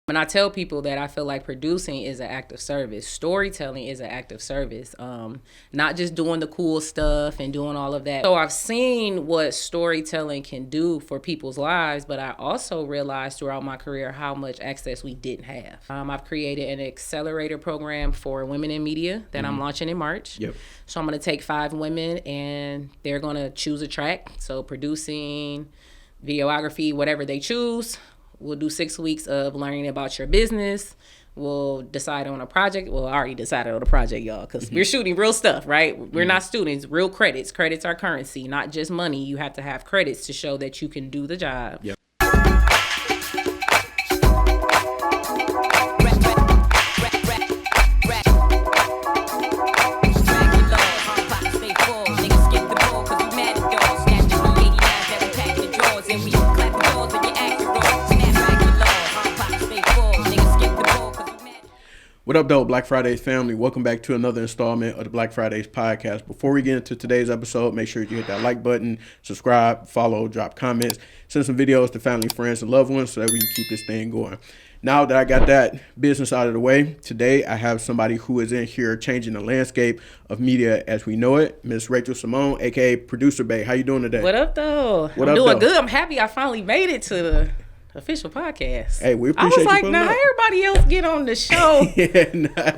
And I tell people that I feel like producing is an act of service. Storytelling is an act of service. Not just doing the cool stuff and doing all of that. So I've seen what storytelling can do for people's lives, but I also realized throughout my career how much access we didn't have. I've created an accelerator program for women in media that I'm launching in March. Yep. So I'm going to take 5 women and they're going to choose a track. So producing, videography, whatever they choose. We'll do 6 weeks of learning about your business. We'll decide on a project. Well, I already decided on a project, y'all, because we're shooting real stuff, right? We're not students, real credits. Credits are currency, not just money. You have to have credits to show that you can do the job. Yep. What up, though, Black Fridays family? Welcome back to another installment of the Black Fridays podcast. Before we get into today's episode, make sure you hit that like button, subscribe, follow, drop comments, send some videos to family, friends, and loved ones so that we can keep this thing going. Now that I got that business out of the way, today I have somebody who is in here changing the landscape of media as we know it, Miss Rachel Simone, aka Producer Bae. How you doing today? What up, though? I'm doing good. I'm happy I finally made it to the official podcast. Hey, we appreciate you. I was like, nah, everybody else get on the show,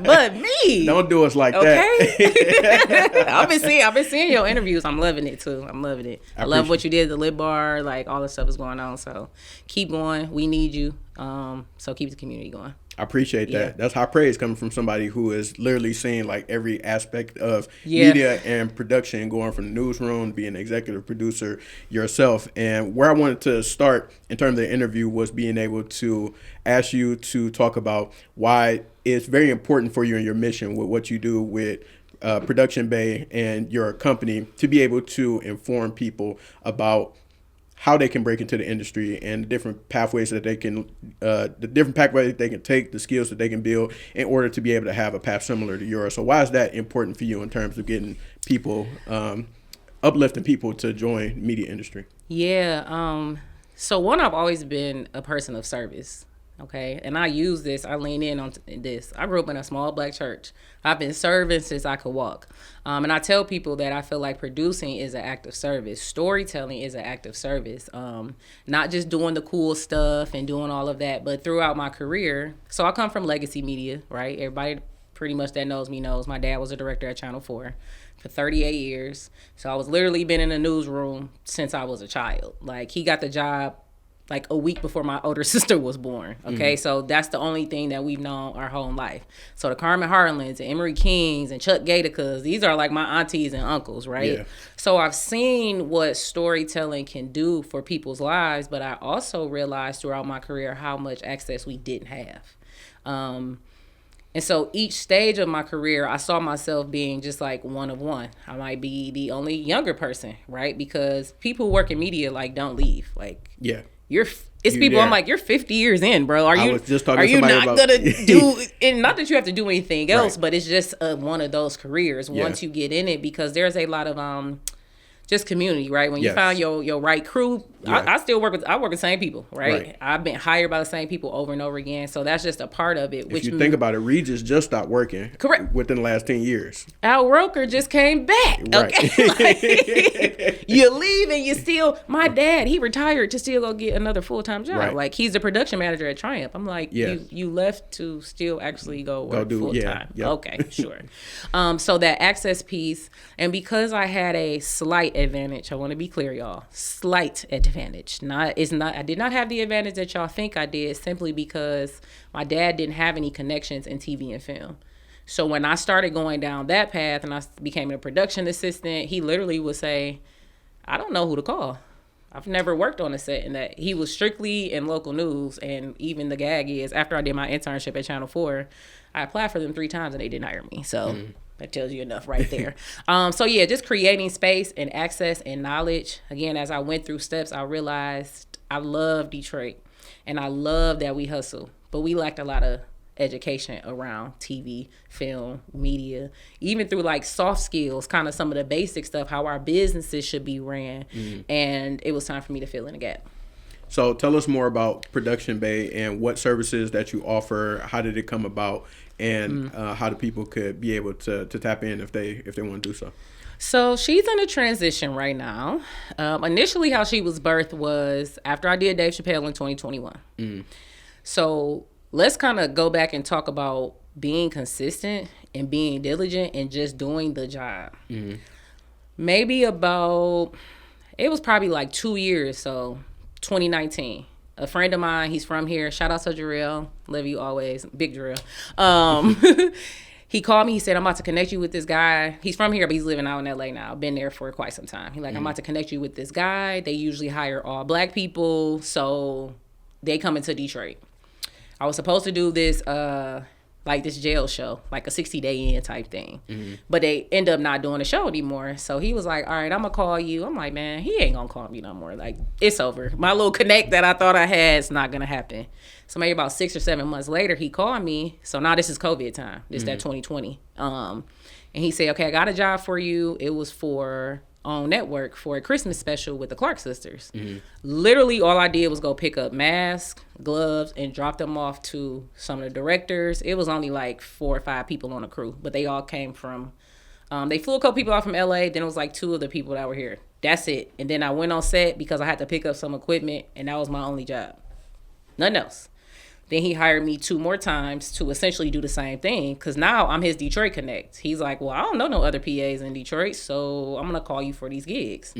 but me. Don't do us like that. I've been seeing your interviews. I'm loving it too. I'm loving it. I love what you did, the lip bar, like all the stuff is going on. So keep going. We need you. So keep the community going. I appreciate that. Yeah. That's high praise coming from somebody who is literally seeing like every aspect of media and production, going from the newsroom, being an executive producer yourself. And where I wanted to start in terms of the interview was being able to ask you to talk about why it's very important for you and your mission with what you do with Production Bae and your company to be able to inform people about how they can break into the industry and the different pathways that they can, take, the skills that they can build in order to be able to have a path similar to yours. So why is that important for you in terms of getting people, uplifting people to join media industry? Yeah. So one, I've always been a person of service. Okay. And I lean in on this. I grew up in a small Black church. I've been serving since I could walk. And I tell people that I feel like producing is an act of service. Storytelling is an act of service. Not just doing the cool stuff and doing all of that, but throughout my career. So I come from legacy media, right? Everybody pretty much that knows me knows. My dad was a director at Channel 4 for 38 years. So I was literally been in the newsroom since I was a child. Like he got the job like a week before my older sister was born. Okay. So that's the only thing that we've known our whole life. So the Carmen Harlans and Emery Kings and Chuck Gaticas, these are like my aunties and uncles, right? Yeah. So I've seen what storytelling can do for people's lives, but I also realized throughout my career how much access we didn't have. And so each stage of my career, I saw myself being just like one of one. I might be the only younger person, right? Because people who work in media like don't leave. Like, yeah. It's people there. I'm like, you're 50 years in, bro. Are you not gonna do, and not that you have to do anything else, right, but it's just one of those careers once you get in it, because there's a lot of just community, right? When you find your right crew, I work with the same people, right? I've been hired by the same people over and over again. So that's just a part of it. If you think about it, Regis just stopped working. Correct. Within the last 10 years. Al Roker just came back. Right. Okay. Like, you leave and you still, my dad, he retired to still go get another full-time job. Right. Like he's the production manager at Triumph. I'm like, you left to still actually go work full-time. Yeah. Okay, sure. So that access piece, and because I had a slight advantage, I want to be clear, y'all, slight advantage. I did not have the advantage that y'all think I did, simply because my dad didn't have any connections in TV and film. So when I started going down that path and I became a production assistant, he literally would say, I don't know who to call. I've never worked on a set. And that he was strictly in local news. And even the gag is, after I did my internship at Channel 4, I applied for them 3 times and they didn't hire me. So that tells you enough right there. So yeah, just creating space and access and knowledge. Again, as I went through steps, I realized I love Detroit and I love that we hustle, but we lacked a lot of education around TV, film, media, even through like soft skills, kind of some of the basic stuff, how our businesses should be ran. And it was time for me to fill in the gap. So tell us more about Production Bae and what services that you offer. How did it come about, and how the people could be able to tap in if they want to do so. So she's in a transition right now. Initially, how she was birthed was after I did Dave Chappelle in 2021. So let's kind of go back and talk about being consistent and being diligent and just doing the job. Maybe about, it was probably like 2 years, so 2019. A friend of mine, he's from here. Shout out to Jarrell. Love you always. Big Jarrell. He called me. He said, I'm about to connect you with this guy. He's from here, but he's living out in LA now. Been there for quite some time. He's like, I'm about to connect you with this guy. They usually hire all black people, so they come into Detroit. I was supposed to do this, like this jail show, like a 60-day in type thing. But they end up not doing the show anymore. So he was like, all right, I'm going to call you. I'm like, man, he ain't going to call me no more. Like, it's over. My little connect that I thought I had is not going to happen. So maybe about 6 or 7 months later, he called me. So now this is COVID time. This is that 2020. And he said, okay, I got a job for you. It was for on network for a Christmas special with the Clark sisters. Literally all I did was go pick up masks, gloves, and drop them off to some of the directors. It was only like 4 or 5 people on the crew, but they all came from, they flew a couple people out from LA. Then it was like 2 of the people that were here. That's it. And then I went on set because I had to pick up some equipment, and that was my only job. Nothing else. Then he hired me 2 more times to essentially do the same thing, because now I'm his Detroit Connect. He's like, well, I don't know no other PAs in Detroit, so I'm going to call you for these gigs.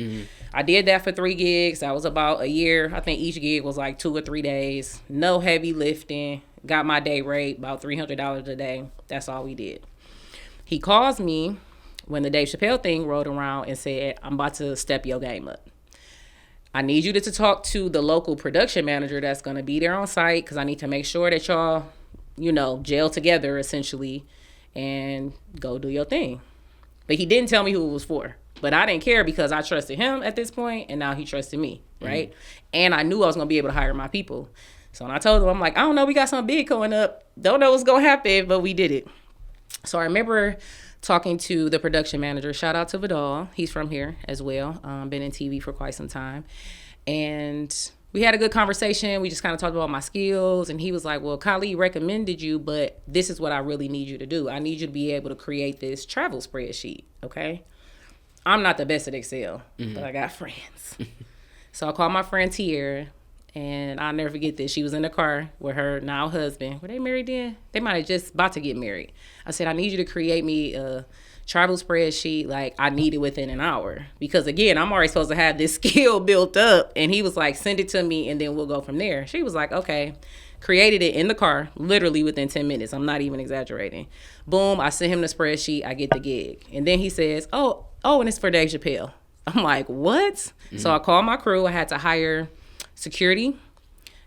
I did that for 3 gigs. That was about a year. I think each gig was like 2 or 3 days. No heavy lifting. Got my day rate, about $300 a day. That's all we did. He calls me when the Dave Chappelle thing rolled around and said, I'm about to step your game up. I need you to talk to the local production manager that's going to be there on site, because I need to make sure that y'all, gel together essentially and go do your thing. But he didn't tell me who it was for. But I didn't care because I trusted him at this point, and now he trusted me, right? And I knew I was going to be able to hire my people. So when I told him, I'm like, I don't know, we got something big coming up. Don't know what's going to happen, but we did it. So I remember talking to the production manager. Shout out to Vidal. He's from here as well. Been in TV for quite some time. And we had a good conversation. We just kind of talked about my skills. And he was like, well, Kali recommended you, but this is what I really need you to do. I need you to be able to create this travel spreadsheet, okay? I'm not the best at Excel, but I got friends. So I called my friend Tierra, and I'll never forget this. She was in the car with her now husband. Were they married then? They might have just about to get married. I said, I need you to create me a travel spreadsheet. Like, I need it within an hour. Because, again, I'm already supposed to have this skill built up. And he was like, send it to me, and then we'll go from there. She was like, okay. Created it in the car, literally within 10 minutes. I'm not even exaggerating. Boom, I sent him the spreadsheet. I get the gig. And then he says, oh, and it's for Dave Chappelle. I'm like, what? So I called my crew. I had to hire security,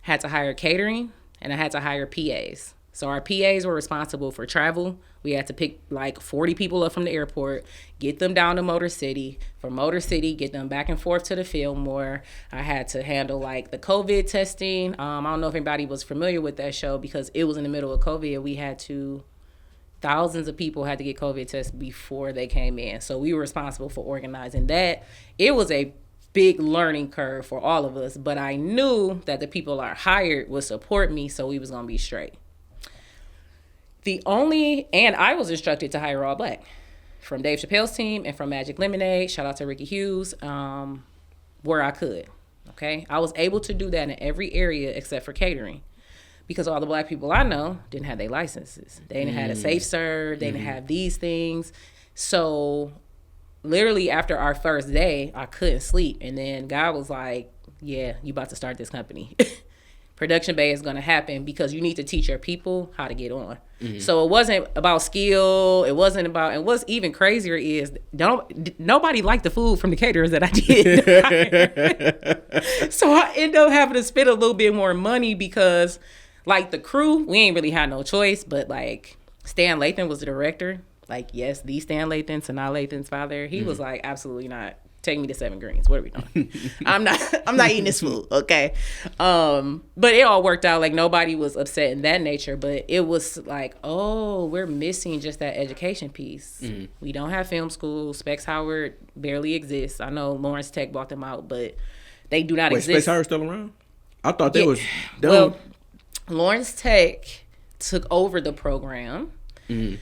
had to hire catering, and I had to hire PAs. So our PAs were responsible for travel. We had to pick like 40 people up from the airport, get them down to Motor City. From Motor City, get them back and forth to the Fillmore. I had to handle like the COVID testing. I don't know if anybody was familiar with that show, because it was in the middle of COVID. We had to, thousands of people had to get COVID tests before they came in. So we were responsible for organizing that. It was a big learning curve for all of us, but I knew that the people I hired would support me, so we was going to be straight. And I was instructed to hire all black from Dave Chappelle's team and from Magic Lemonade. Shout out to Ricky Hughes, where I could. Okay. I was able to do that in every area except for catering, because all the black people I know didn't have their licenses. They didn't have a safe serve. They didn't have these things. So literally after our first day, I couldn't sleep. And then God was like, yeah, you about to start this company. Production Bae is going to happen because you need to teach your people how to get on. So it wasn't about skill. It wasn't about, and what's even crazier is nobody liked the food from the caterers that I did. So I ended up having to spend a little bit more money because like the crew, we ain't really had no choice, but like Stan Lathan was the director. Like, yes, the Stan Lathan, Sanaa Lathan's father. He was like, absolutely not. Take me to 7 Greens. What are we doing? I'm not eating this food. Okay. But it all worked out. Like, nobody was upset in that nature, but it was like, oh, we're missing just that education piece. We don't have film school. Specs Howard barely exists. I know Lawrence Tech bought them out, but they do not exist. Specs Howard still around? I thought they was done. Well, Lawrence Tech took over the program. Mm-hmm.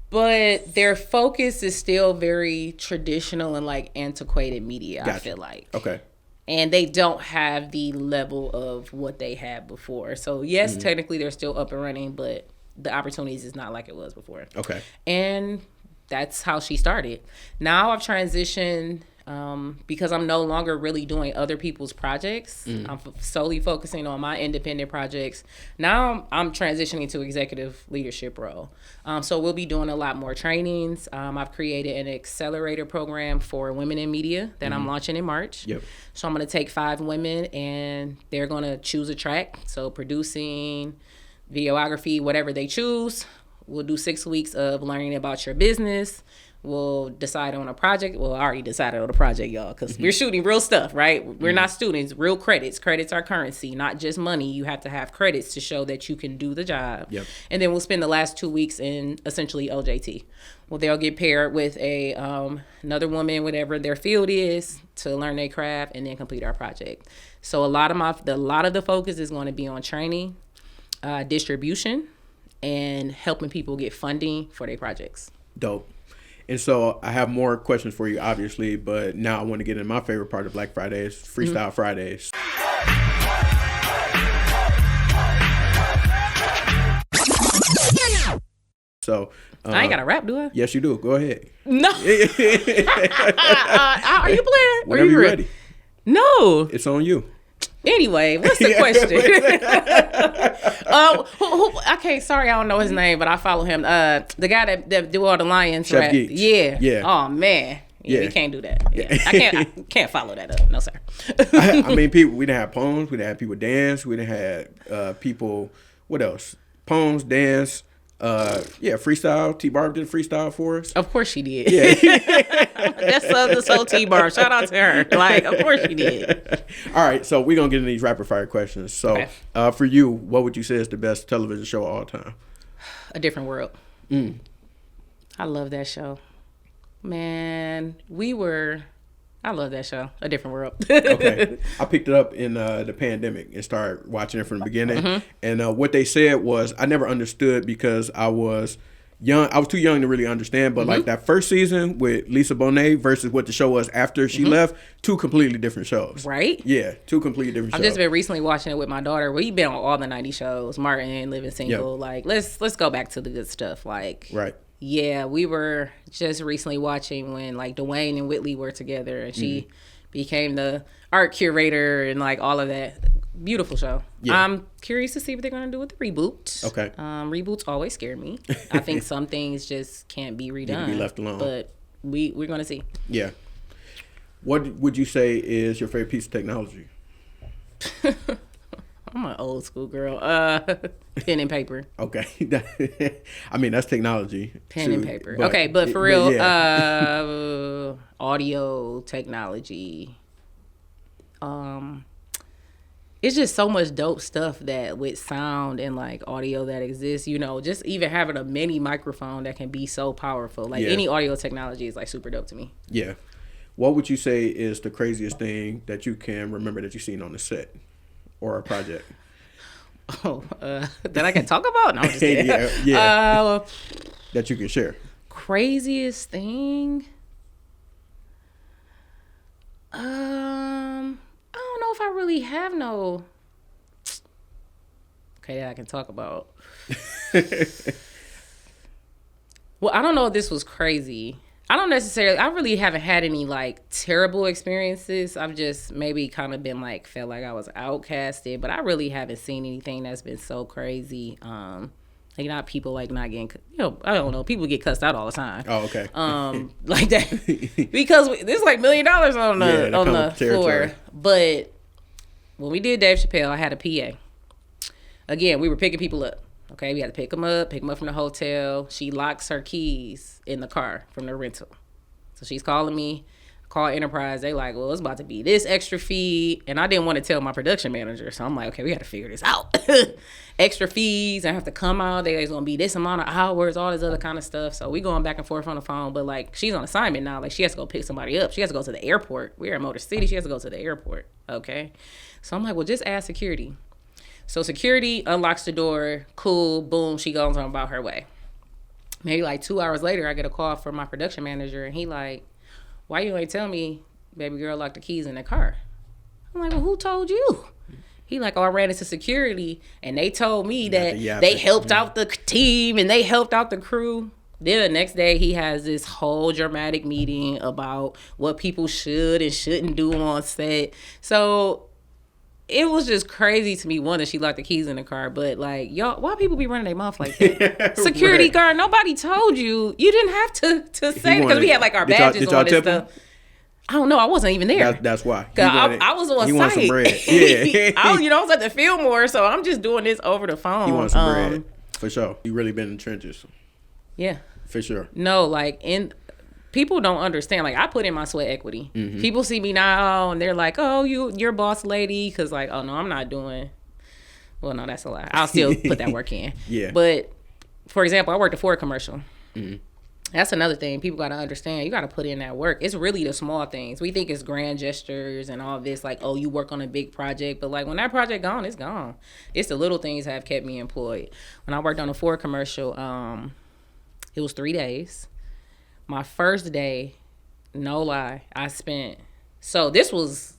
But their focus is still very traditional and like antiquated media, gotcha. I feel like. Okay. And they don't have the level of what they had before. So, yes, technically they're still up and running, but the opportunities is not like it was before. Okay. And that's how she started. Now I've transitioned because I'm no longer really doing other people's projects. I'm solely focusing on my independent projects. Now I'm transitioning to executive leadership role. So we'll be doing a lot more trainings. I've created an accelerator program for women in media that I'm launching in March. Yep. So I'm going to take 5 women and they're going to choose a track. So producing, videography, whatever they choose. We'll do 6 weeks of learning about your business. We'll decide on a project. Well, I already decided on a project, y'all, because we're shooting real stuff, right? We're not students, real credits. Credits are currency, not just money. You have to have credits to show that you can do the job. Yep. And then we'll spend the last 2 weeks in essentially OJT. Well, they'll get paired with a another woman, whatever their field is, to learn their craft and then complete our project. So a lot of the focus is going to be on training, distribution, and helping people get funding for their projects. Dope. And so I have more questions for you, obviously, but now I want to get into my favorite part of Black Fridays, Freestyle Fridays. So I ain't got to rap, do I? Yes, you do. Go ahead. No. Are you playing? Whenever you're ready. No. It's on you. Anyway, what's the question? Okay, sorry, I don't know his name, but I follow him. The guy that do all the Lions Chef rap. Geeks. Yeah. Oh man. Yeah, we can't do that. Yeah. I can't follow that up. No, sir. I mean, people. We didn't have poems. We didn't have people dance. We didn't have people. What else? Poems, dance. Freestyle. T-Barb did freestyle for us. Of course she did. Yeah. That's the soul T-Barb. Shout out to her. Like, of course she did. All right, so we're going to get into these rapid fire questions. So, okay. For you, what would you say is the best television show of all time? A Different World. I love that show. Man, I love that show, A Different World. Okay. I picked it up in the pandemic and started watching it from the beginning. And what they said was, I never understood because I was young. I was too young to really understand. But like that first season with Lisa Bonet versus what the show was after she left, 2 completely different shows. Right? Yeah, 2 completely different shows. I've just been recently watching it with my daughter. We've been on all the 90s shows, Martin, Living Single. Yep. Like, let's go back to the good stuff. Like, right. Yeah, we were just recently watching when like Dwayne and Whitley were together and she became the art curator and like all of that. Beautiful show. Yeah. I'm curious to see what they're going to do with the reboot. Okay. Reboots always scare me. I think some things just can't be redone. Need to be left alone. But we're going to see. Yeah. What would you say is your favorite piece of technology? I'm an old school girl. Pen and paper. Okay. I mean, that's technology. Pen and paper. But for real, yeah. Audio technology. It's just so much dope stuff that with sound and like audio that exists, you know, just even having a mini microphone that can be so powerful. Like any audio technology is like super dope to me. Yeah. What would you say is the craziest thing that you can remember that you've seen on the set or a project? That I can talk about? No, I'm just kidding. That you can share. Craziest thing? I don't know if I really have no. Okay, that I can talk about. Well, I don't know if this was crazy. I really haven't had any like terrible experiences. I've just maybe kind of been like, felt like I was outcasted, but I really haven't seen anything that's been so crazy. Like not people like not getting, I don't know, people get cussed out all the time. Oh, okay. Like that because there's like $1 million on the floor. But when we did Dave Chappelle, I had a PA. Again, we were picking people up. Okay, we had to pick them up from the hotel. She locks her keys in the car from the rental. So she's calling me, call Enterprise. They like, well, it's about to be this extra fee. And I didn't want to tell my production manager. So I'm like, okay, we got to figure this out. Extra fees. I have to come out. There's going to be this amount of hours, all this other kind of stuff. So we going back and forth on the phone. But like, she's on assignment now. Like she has to go pick somebody up. She has to go to the airport. We're in Motor City. She has to go to the airport. Okay. So I'm like, well, just ask security. So security unlocks the door. Cool. Boom. She goes on about her way. Maybe like 2 hours later, I get a call from my production manager, and he like, why you ain't tell me baby girl locked the keys in the car? I'm like, well, who told you? He like, oh, I ran into security, and they told me that they helped out the team and they helped out the crew. Then the next day, he has this whole dramatic meeting about what people should and shouldn't do on set. So it was just crazy to me, one, that she locked the keys in the car, but like, y'all, why people be running their mouth like that? Security guard, nobody told you. You didn't have to say it, because we had like our badges on and stuff. I don't know. I wasn't even there. That's why. I was on site. He wants some bread. Yeah. I was at the Fillmore, so I'm just doing this over the phone. He wants some bread. For sure. You really been in the trenches. Yeah. For sure. No, like, people don't understand. Like, I put in my sweat equity. Mm-hmm. People see me now, and they're like, oh, you're boss lady. Because, like, oh, no, I'm not doing. Well, no, that's a lie. I'll still put that work in. Yeah. But, for example, I worked a Ford commercial. Mm-hmm. That's another thing people got to understand. You got to put in that work. It's really the small things. We think it's grand gestures and all this, like, oh, you work on a big project. But, like, when that project gone, it's gone. It's the little things that have kept me employed. When I worked on a Ford commercial, it was 3 days. My first day, no lie, I spent... So, this was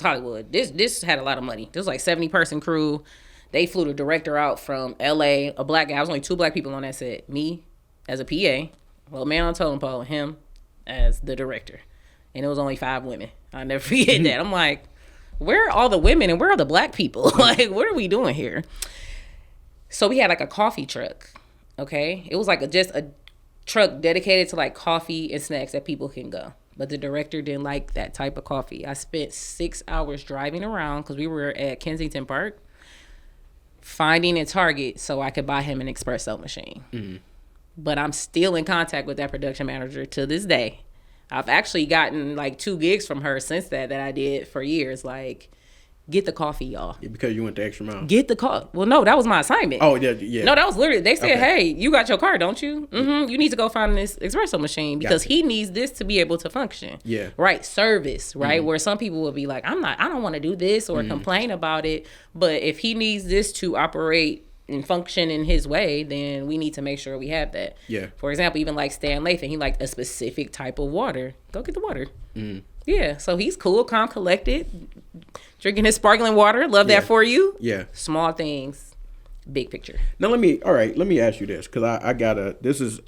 Hollywood. This had a lot of money. This was like 70-person crew. They flew the director out from L.A., a black guy. I was only 2 black people on that set. Me as a PA. Well, man on totem pole, him as the director. And it was only 5 women. I'll never forget that. I'm like, where are all the women and where are the black people? Like, what are we doing here? So we had like a coffee truck, okay? It was like just a truck dedicated to like coffee and snacks that people can go. But the director didn't like that type of coffee. I spent 6 hours driving around, because we were at Kensington Park, finding a Target so I could buy him an espresso machine. Mm-hmm. But I'm still in contact with that production manager to this day. I've actually gotten like 2 gigs from her since that I did for years. Like, get the coffee, y'all. Yeah, because you went the extra mile. Get the coffee. Well, no, that was my assignment. Oh, yeah. No, that was literally, they said, hey, you got your car, don't you? Mm-hmm. You need to go find this espresso machine, because he needs this to be able to function. Yeah. Right. Service, right? Mm-hmm. Where some people will be like, I don't want to do this or complain about it. But if he needs this to operate and function in his way, then we need to make sure we have that. Yeah. For example, even like Stan Lathan, he liked a specific type of water. Go get the water. Mm. Yeah. So he's cool, calm, collected, drinking his sparkling water. Love that for you. Yeah. Small things, big picture. Now let me ask you this, because this is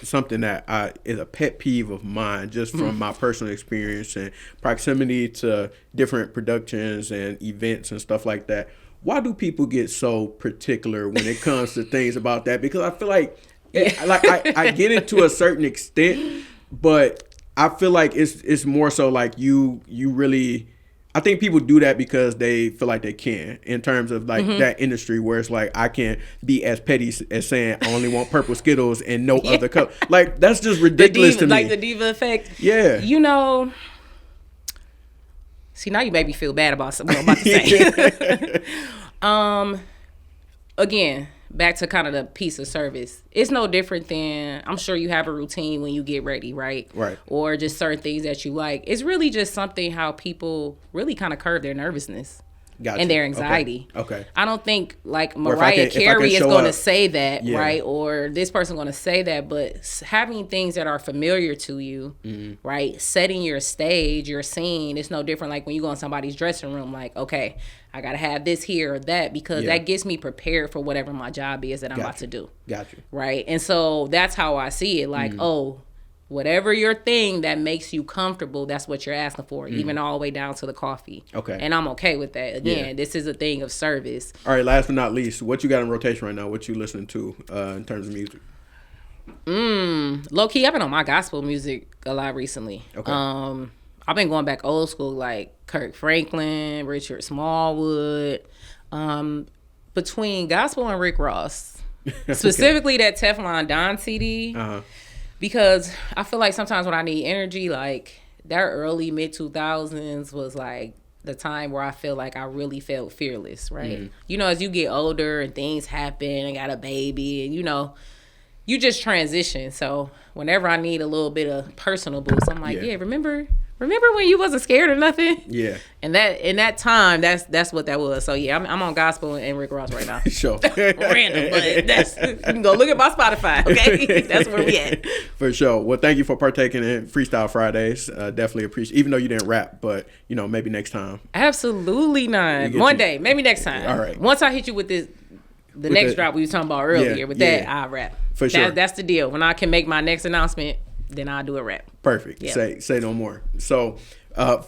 something that is a pet peeve of mine, just from my personal experience and proximity to different productions and events and stuff like that. Why do people get so particular when it comes to things about that? Because I feel like, I get it to a certain extent, but I feel like it's more so like you really, I think people do that because they feel like they can, in terms of like that industry, where it's like, I can't be as petty as saying I only want purple Skittles and no other color. Like, that's just ridiculous to me. Like the diva effect. Yeah. You know, see, now you made me feel bad about something I'm about to say. Again, back to kind of the piece of service. It's no different than, I'm sure you have a routine when you get ready, right? Right. Or just certain things that you like. It's really just something how people really kind of curb their nervousness. Gotcha. And their anxiety. Okay. I don't think like Mariah Carey is going to say that, right? Or this person going to say that, but having things that are familiar to you, right? Setting your stage, your scene, it's no different like when you go in somebody's dressing room, like, okay, I got to have this here or that, because that gets me prepared for whatever my job is that I'm about to do. Gotcha. Right? And so that's how I see it. Like, whatever your thing that makes you comfortable, that's what you're asking for, even all the way down to the coffee. Okay. And I'm okay with that. Again, this is a thing of service. All right, last but not least, what you got in rotation right now? What you listening to in terms of music? Low key, I've been on my gospel music a lot recently. Okay. I've been going back old school, like Kirk Franklin, Richard Smallwood, between gospel and Rick Ross. Specifically that Teflon Don CD. Because I feel like sometimes when I need energy, like that early mid-2000s was like the time where I feel like I really felt fearless, right? You know, as you get older and things happen and got a baby and, you know, you just transition. So whenever I need a little bit of personal boost, I'm like, remember remember when you wasn't scared of nothing? Yeah. And that in that time, that's what that was. So yeah, I'm on gospel and Rick Ross right now. Sure. Random, but you can go look at my Spotify. Okay, that's where we at. For sure. Well, thank you for partaking in Freestyle Fridays. Definitely appreciate. Even though you didn't rap, but maybe next time. Absolutely not. One day, maybe next time. All right. Once I hit you with this. The next drop we were talking about earlier, that I rap. For sure. That's the deal. When I can make my next announcement, then I'll do a rap. Perfect. Yeah. Say no more. So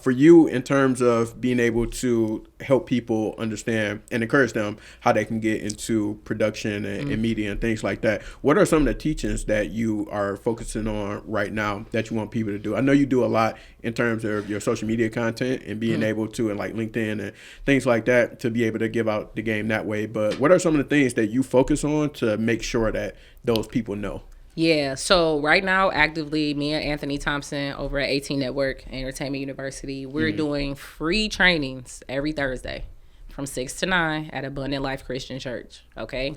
for you, in terms of being able to help people understand and encourage them how they can get into production and media and things like that, what are some of the teachings that you are focusing on right now that you want people to do? I know you do a lot in terms of your social media content and being able to, and like LinkedIn and things like that, to be able to give out the game that way. But what are some of the things that you focus on to make sure that those people know? Yeah, so right now, actively, me and Anthony Thompson over at 18 Network Entertainment University, we're doing free trainings every Thursday from 6 to 9 at Abundant Life Christian Church, okay?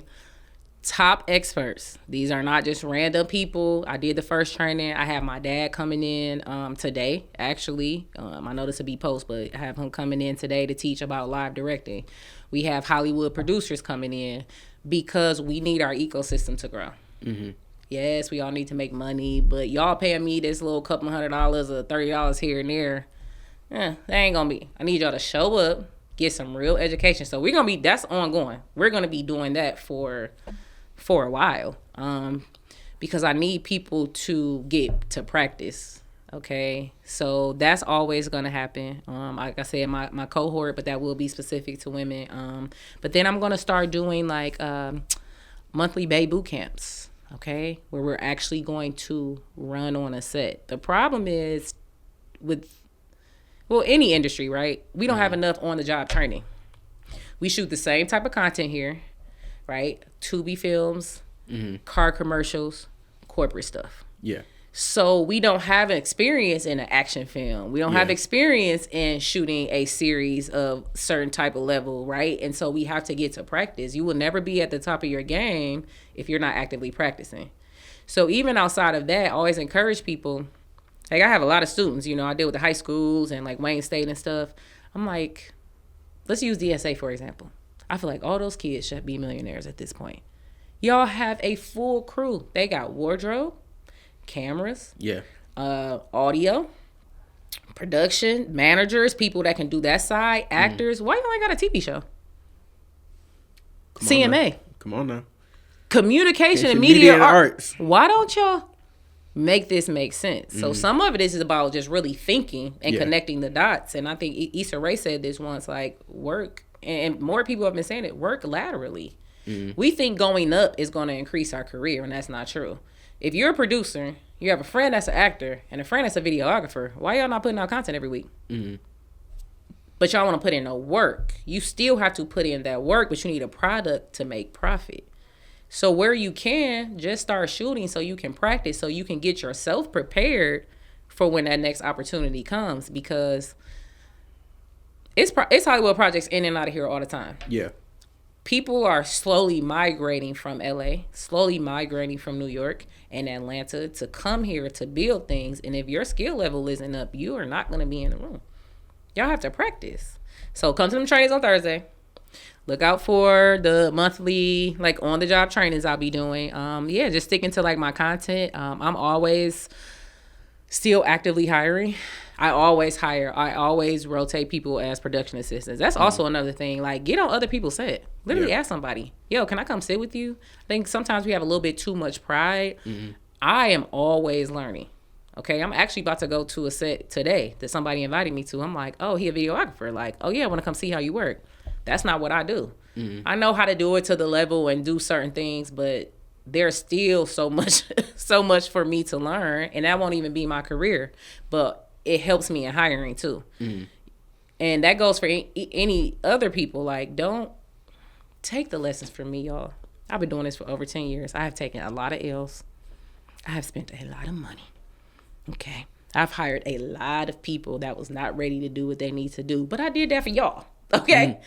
Top experts. These are not just random people. I did the first training. I have my dad coming in today, actually. I know this will be post, but I have him coming in today to teach about live directing. We have Hollywood producers coming in because we need our ecosystem to grow. Mm-hmm. Yes, we all need to make money, but y'all paying me this little couple $100 or $30 here and there. That ain't gonna be. I need y'all to show up, get some real education. So that's ongoing. We're gonna be doing that for a while, because I need people to get to practice. Okay, so that's always gonna happen. Like I said, my cohort, but that will be specific to women. But then I'm gonna start doing like monthly Bae boot camps. Okay, where we're actually going to run on a set. The problem is with any industry, right? We don't have enough on-the-job training. We shoot the same type of content here, right? Tubi films, car commercials, corporate stuff. Yeah. So we don't have experience in an action film. We don't have experience in shooting a series of certain type of level, right? And so we have to get to practice. You will never be at the top of your game if you're not actively practicing. So even outside of that, I always encourage people. Like, I have a lot of students, I deal with the high schools and like Wayne State and stuff. I'm like, let's use DSA for example. I feel like all those kids should be millionaires at this point. Y'all have a full crew. They got wardrobe, cameras, audio, production, managers, people that can do that side, actors. Why you only got a TV show? CMA. Come on now. Communication and media arts. Why don't y'all make this make sense? So some of it is about just really thinking and connecting the dots. And I think Issa Rae said this once, like, work, and more people have been saying it, work laterally. We think going up is going to increase our career, and that's not true. If you're a producer, you have a friend that's an actor and a friend that's a videographer, why y'all not putting out content every week? But y'all want to put in the work. You still have to put in that work, but you need a product to make profit. So where you can, just start shooting so you can practice, so you can get yourself prepared for when that next opportunity comes, because it's Hollywood projects in and out of here all the time. Yeah. People are slowly migrating from LA, slowly migrating from New York and Atlanta to come here to build things. And if your skill level isn't up, you are not going to be in the room. Y'all have to practice. So come to them trainings on Thursday. Look out for the monthly, like, on-the-job trainings I'll be doing. Just sticking to, like, my content. I'm always still actively hiring. I always hire. I always rotate people as production assistants. That's also another thing. Like, get on other people's set. Literally ask somebody, yo, can I come sit with you? I think sometimes we have a little bit too much pride. I am always learning. Okay, I'm actually about to go to a set today that somebody invited me to. I'm like, oh, he a videographer. Like, oh, yeah, I want to come see how you work. That's not what I do. I know how to do it to the level and do certain things, but there's still so much for me to learn, and that won't even be my career. But it helps me in hiring too. And that goes for any other people. Like, don't take the lessons from me, y'all. I've been doing this for over 10 years. I have taken a lot of L's. I have spent a lot of money. Okay. I've hired a lot of people that was not ready to do what they need to do, but I did that for y'all. Okay.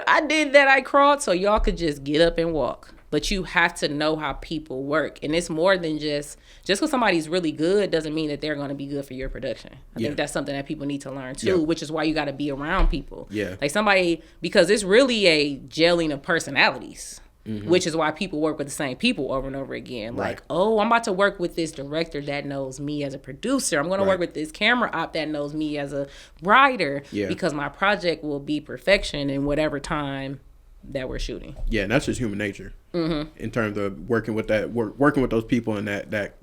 I did that. I crawled so y'all could just get up and walk. but you have to know how people work. And it's more than just because somebody's really good doesn't mean that they're going to be good for your production. I think that's something that people need to learn too, which is why you got to be around people. Yeah. Like somebody, because it's really a gelling of personalities. Which is why people work with the same people over and over again. Like, oh, I'm about to work with this director that knows me as a producer. I'm going to work with this camera op that knows me as a writer. Because my project will be perfection in whatever time that we're shooting. Yeah, and that's just human nature. In terms of working with those people and that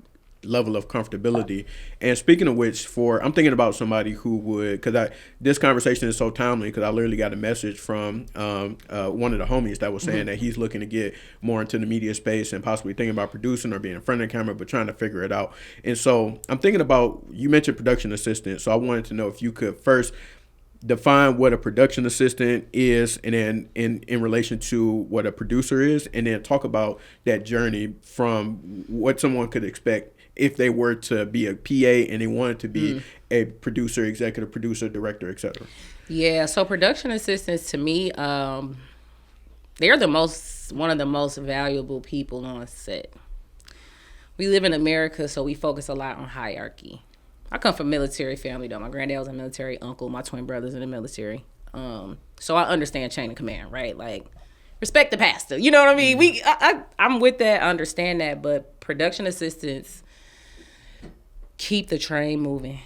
level of comfortability. And speaking of which, I'm thinking about somebody who would, because this conversation is so timely, because I literally got a message from one of the homies that was saying that he's looking to get more into the media space and possibly thinking about producing or being in front of the camera, but trying to figure it out. And so I'm thinking about, you mentioned production assistant, so I wanted to know if you could first define what a production assistant is, and then in relation to what a producer is, and then talk about that journey from what someone could expect if they were to be a PA and they wanted to be a producer, executive producer, director, etc. Yeah, so production assistants to me, they're one of the most valuable people on set. We live in America, so we focus a lot on hierarchy. I come from a military family, though. My granddad was a military uncle. My twin brothers in the military. So I understand chain of command, right? Like, respect the pastor. You know what I mean? I'm with that. I understand that. But production assistants keep the train moving.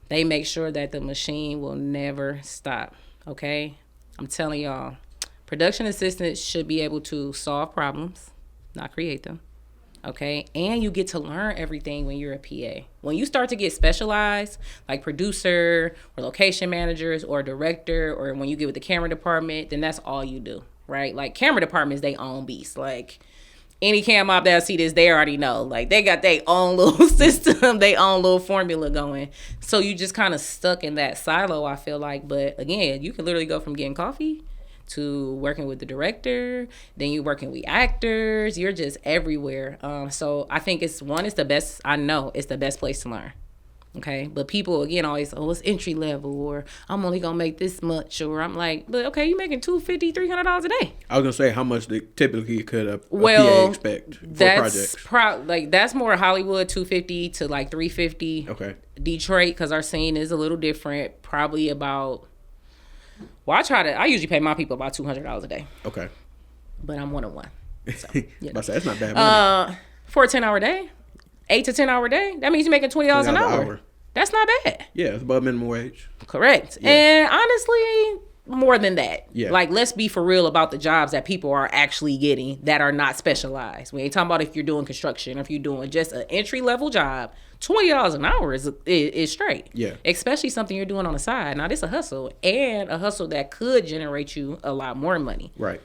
They make sure that the machine will never stop, okay? I'm telling y'all, production assistants should be able to solve problems, not create them. Okay, and you get to learn everything when you're a PA. When you start to get specialized, like producer or location managers or director, or when you get with the camera department, then that's all you do, right? Like camera departments, they own beasts. Like any cam op that see this, they already know. Like they got their own little system, their own little formula going. So you just kind of stuck in that silo, I feel like. But again, you can literally go from getting coffee to working with the director, then you working with actors, you're just everywhere. So I think it's the best, I know it's the best place to learn. Okay, but people again always, it's entry level, or I'm only gonna make this much, or I'm like, but okay, you making $250, $300 a day. I was gonna say, how much typically could a PA expect for projects? That's more Hollywood, $250 to like $350. Okay. Detroit, because our scene is a little different, probably about. Well, I usually pay my people about $200 a day. Okay. But I'm 1-on-1. So, that's not bad money. For a 10-hour day, 8 to 10-hour day, that means you're making $20 an hour. That's not bad. Yeah, it's above minimum wage. Correct. Yeah. And honestly, more than that. Yeah. Like, let's be for real about the jobs that people are actually getting that are not specialized. We ain't talking about if you're doing construction or if you're doing just an entry-level job. $20 an hour is straight. Yeah. Especially something you're doing on the side. Now, this is a hustle, and a hustle that could generate you a lot more money. Right.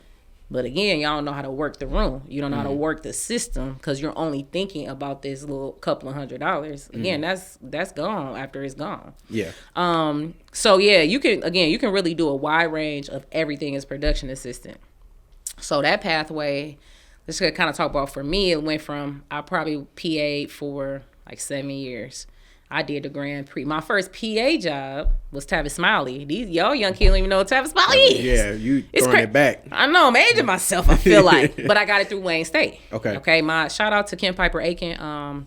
But again, y'all don't know how to work the room. You don't know how to work the system because you're only thinking about this little couple of $100. Again, that's gone after it's gone. Yeah. So yeah, you can really do a wide range of everything as production assistant. So that pathway, let's kind of talk about, for me, it went from, I probably PA'd for like 7 years. I did the Grand Prix. My first PA job was Tavis Smiley. These y'all young kids don't even know what Tavis Smiley is. Yeah, you throwing it back. I know, I'm aging myself, I feel like. But I got it through Wayne State. Okay. My shout out to Kim Piper Aiken.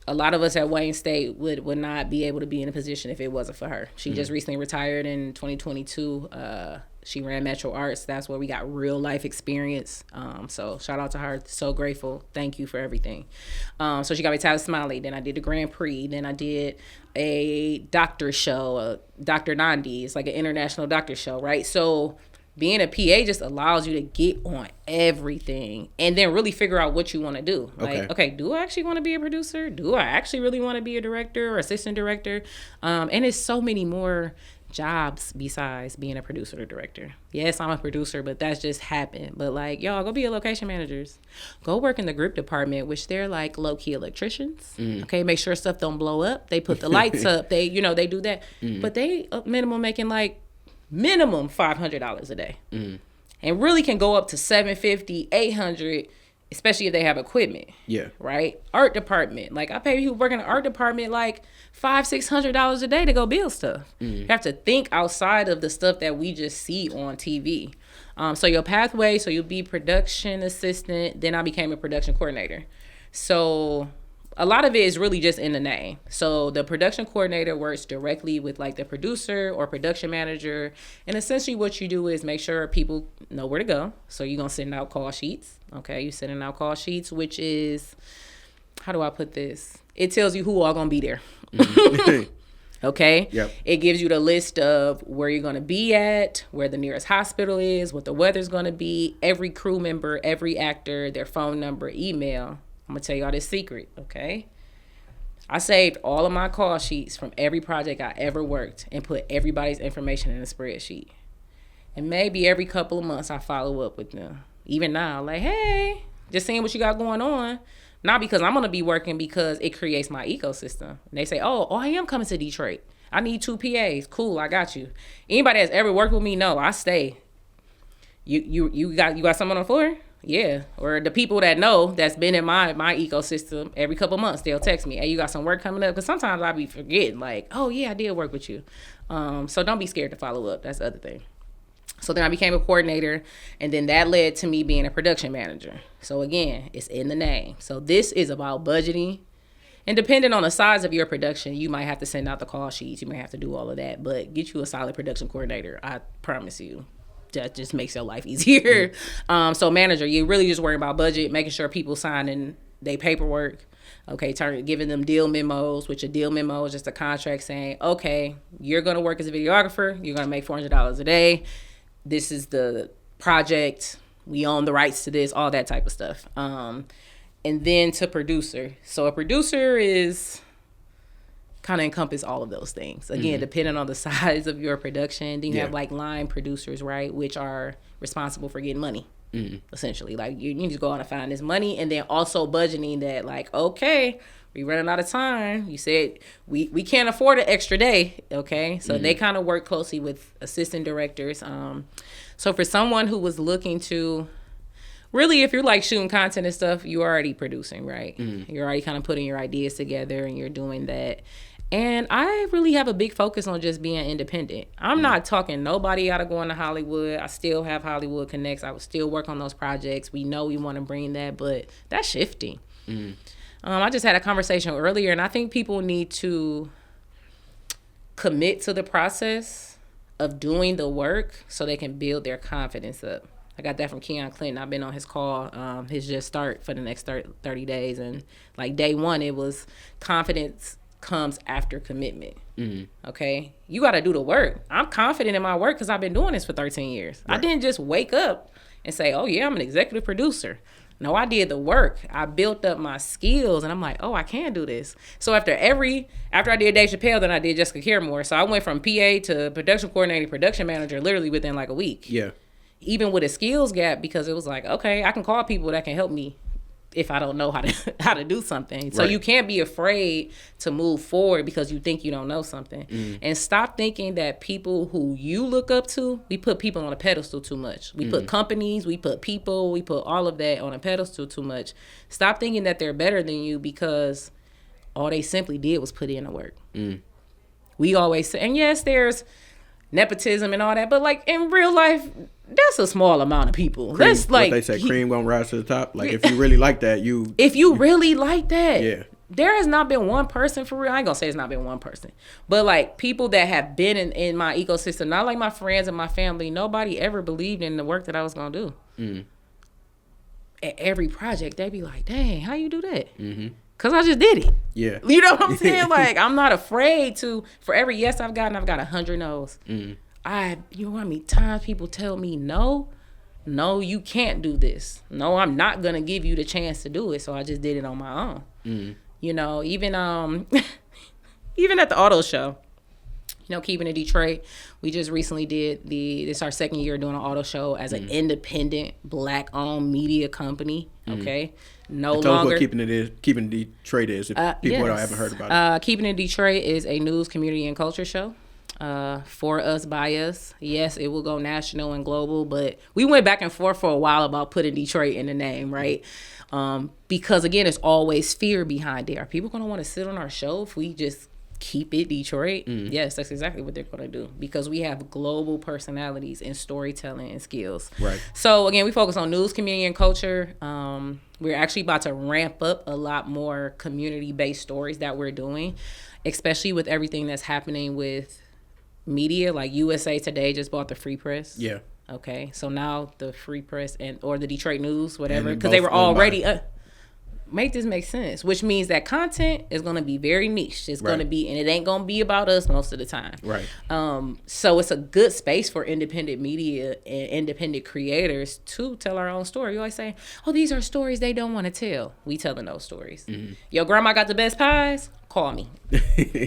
A lot of us at Wayne State would not be able to be in a position if it wasn't for her. She just recently retired in 2022. She ran Metro Arts. That's where we got real life experience. So shout out to her. So grateful. Thank you for everything. So she got me Tavis Smiley. Then I did the Grand Prix. Then I did a doctor show, Dr. Nandi. It's like an international doctor show, right? So being a PA just allows you to get on everything and then really figure out what you want to do. Like, okay, do I actually want to be a producer? Do I actually really want to be a director or assistant director? And it's so many more jobs besides being a producer or director. Yes, I'm a producer, but that's just happened. But like, y'all, go be a location managers. Go work in the group department, which they're like low-key electricians. Okay, make sure stuff don't blow up. They put the lights up. They do that. But they minimum making like minimum $500 a day. And really can go up to $750, $800, especially if they have equipment. Yeah. Right? Art department. Like, I pay people who work in the art department like $500-$600 a day to go build stuff. You have to think outside of the stuff that we just see on TV. So your pathway, so you'll be production assistant. Then I became a production coordinator. So a lot of it is really just in the name. So the production coordinator works directly with like the producer or production manager. And essentially what you do is make sure people know where to go. So you're going to send out call sheets. Okay. You're sending out call sheets, which is, how do I put this? It tells you who all going to be there. Mm-hmm. Okay. Yep. It gives you the list of where you're going to be at, where the nearest hospital is, what the weather's going to be, every crew member, every actor, their phone number, email. I'm going to tell y'all this secret, okay? I saved all of my call sheets from every project I ever worked and put everybody's information in a spreadsheet. And maybe every couple of months I follow up with them. Even now, like, hey, just seeing what you got going on. Not because I'm going to be working, because it creates my ecosystem. And they say, oh, I am coming to Detroit. I need 2 PAs. Cool, I got you. Anybody that's ever worked with me, no, I stay. You got someone on the floor? Yeah. Or the people that know, that's been in my ecosystem, every couple months they'll text me, hey, you got some work coming up? Because sometimes I be forgetting, like, oh yeah, I did work with you. So don't be scared to follow up. That's the other thing. So then I became a coordinator, and then that led to me being a production manager. So again, it's in the name. So this is about budgeting. And depending on the size of your production, you might have to send out the call sheets. You might have to do all of that. But get you a solid production coordinator. I promise you. That just makes your life easier. So manager, you really just worry about budget, making sure people signing their paperwork. Okay, giving them deal memos, which a deal memo is just a contract saying, okay, you're going to work as a videographer. You're going to make $400 a day. This is the project. We own the rights to this, all that type of stuff. And then to producer. So a producer is kind of encompass all of those things. Again, depending on the size of your production. Then you have like line producers, right, which are responsible for getting money, essentially. Like you need to go out and find this money, and then also budgeting that, like, okay, we running out of time. You said we can't afford an extra day, okay? So they kind of work closely with assistant directors. So for someone who was looking to, really, if you're like shooting content and stuff, you're already producing, right? You're already kind of putting your ideas together and you're doing that. And I really have a big focus on just being independent. I'm not talking nobody out of going to Hollywood. I still have Hollywood connects. I would still work on those projects. We know we want to bring that, but that's shifting. I just had a conversation earlier, and I think people need to commit to the process of doing the work so they can build their confidence up. I got that from Keon Clinton. I've been on his call, his just start for the next 30 days. And like day one, it was confidence comes after commitment. Okay, you got to do the work. I'm confident in my work because I've been doing this for 13 years. Right. I didn't just wake up and say, oh yeah, I'm an executive producer. No, I did the work. I built up my skills, and I'm like, oh, I can do this. So after I did Dave Chappelle, then I did Jessica Caramore. So I went from PA to production coordinator, production manager, literally within like a week. Yeah. Even with a skills gap, because it was like, okay, I can call people that can help me if I don't know how to do something. So you can't be afraid to move forward because you think you don't know something. And stop thinking that people who you look up to, we put people on a pedestal too much. We put companies, we put people, we put all of that on a pedestal too much. Stop thinking that they're better than you because all they simply did was put in the work. We always say, and yes, there's nepotism and all that, but like in real life, that's a small amount of people. Cream, that's like what they say, cream gonna rise to the top. Like if you really like that, yeah. There has not been one person, for real. I ain't gonna say it's not been one person, but like people that have been in my ecosystem, not like my friends and my family, nobody ever believed in the work that I was gonna do. At every project, they be like, dang, how you do that? Cause I just did it. Yeah. You know what I'm saying? Like, I'm not afraid to, for every yes I've got 100 no's. You know how many times people tell me no, you can't do this. No, I'm not gonna give you the chance to do it. So I just did it on my own. You know, even even at the auto show, you know, keeping in Detroit, we just recently did this our second year doing an auto show as an independent Black-owned media company. Okay, tell us what Keeping Detroit is. If people haven't heard about it. Keeping in Detroit is a news, community, and culture show. For us, by us. Yes, it will go national and global, but we went back and forth for a while about putting Detroit in the name, right? Because again, it's always fear behind it. Are people going to want to sit on our show if we just keep it Detroit, yes, that's exactly what they're going to do, because we have global personalities in storytelling and skills. Right. So again, we focus on news, community, and culture. We're actually about to ramp up a lot more community-based stories that we're doing, especially with everything that's happening with media. Like USA Today just bought the Free Press. Yeah. Okay, so now the Free Press or the Detroit News, whatever, because they were already make this make sense, which means that content is going to be very niche. It's going to be, and it ain't going to be about us most of the time. Right. So it's a good space for independent media and independent creators to tell our own story. You always say, oh, these are stories they don't want to tell. We telling those stories. Your grandma got the best pies? Call me.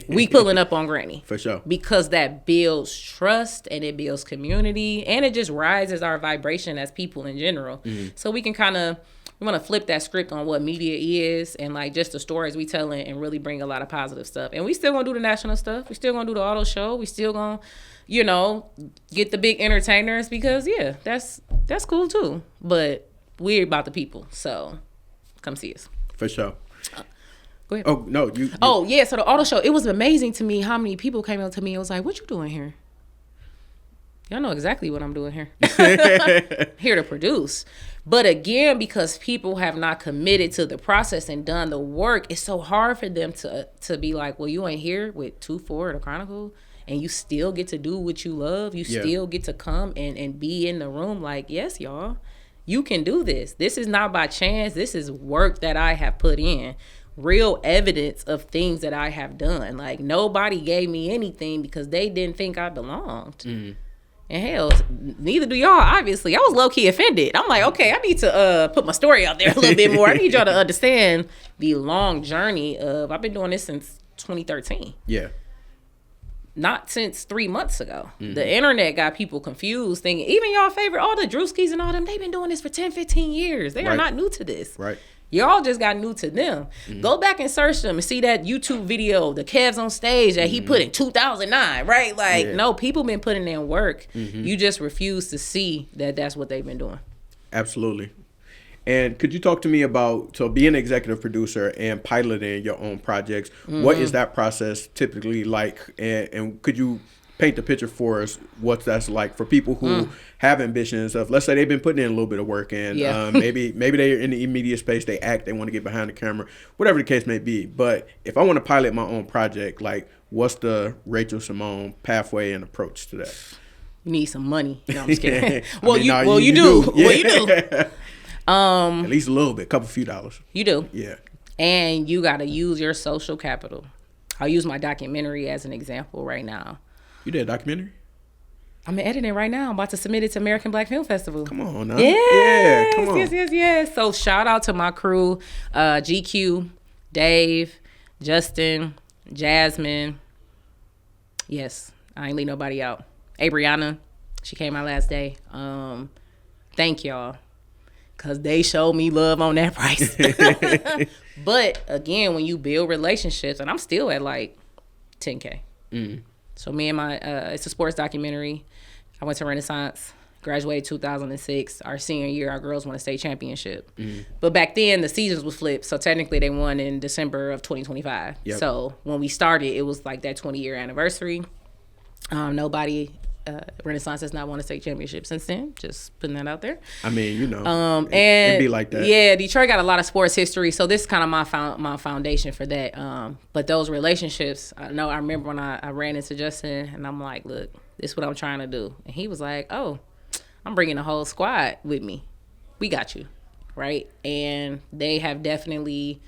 We pulling up on Granny. For sure. Because that builds trust and it builds community and it just rises our vibration as people in general. So we can we want to flip that script on what media is and like just the stories we telling and really bring a lot of positive stuff. And we still gonna do the national stuff. We still gonna do the auto show. We still gonna, get the big entertainers because that's cool too. But we're about the people, so come see us. For sure. Go ahead. Oh no, you. Oh yeah, so the auto show. It was amazing to me how many people came up to me and was like, "What you doing here?" Y'all know exactly what I'm doing here. Here to produce. But again, because people have not committed to the process and done the work, it's so hard for them to be like, well, you ain't here with 2-4 the Chronicle and you still get to do what you love. You still get to come and be in the room like, yes, y'all, you can do this. This is not by chance. This is work that I have put in. Real evidence of things that I have done. Like nobody gave me anything because they didn't think I belonged. And hell, neither do y'all, obviously. I was low-key offended. I'm like, okay, I need to put my story out there a little bit more. I need y'all to understand the long journey of, I've been doing this since 2013. Yeah. Not since 3 months ago. The internet got people confused, thinking, even y'all favorite, all the Drewskis and all them, they've been doing this for 10, 15 years. They are not new to this. Right. Y'all just got new to them. Go back and search them and see that YouTube video, the Kev's on stage that he put in 2009, right? Like, no, people been putting in work. You just refuse to see that that's what they've been doing. Absolutely. And could you talk to me about, so being an executive producer and piloting your own projects, what is that process typically like? And could you paint the picture for us what that's like for people who have ambitions of, let's say they've been putting in a little bit of work and maybe they're in the media space, they act, they want to get behind the camera, whatever the case may be. But if I want to pilot my own project, like what's the Rachel Simone pathway and approach to that? You need some money. No, I'm just kidding. You do. Well, you do. At least a little bit, a few dollars. You do. Yeah. And you got to use your social capital. I'll use my documentary as an example right now. You did a documentary? I'm editing right now. I'm about to submit it to American Black Film Festival. Come on now. Yes, come on. Yes. So shout out to my crew, GQ, Dave, Justin, Jasmine. Yes, I ain't leave nobody out. Abriana, she came out last day. Thank y'all, because they showed me love on that price. But again, when you build relationships, and I'm still at like 10K. So me and my, it's a sports documentary. I went to Renaissance, graduated 2006. Our senior year, our girls won a state championship. But back then, the seasons was flipped. So technically, they won in December of 2025. Yep. So when we started, it was like that 20-year anniversary. Renaissance has not won a state championship since then. Just putting that out there. I mean, and it'd be like that. Yeah, Detroit got a lot of sports history, so this is kind of my foundation for that. But those relationships, I remember when I ran into Justin, and I'm like, look, this is what I'm trying to do, and he was like, oh, I'm bringing the whole squad with me. We got you, right? And they have definitely,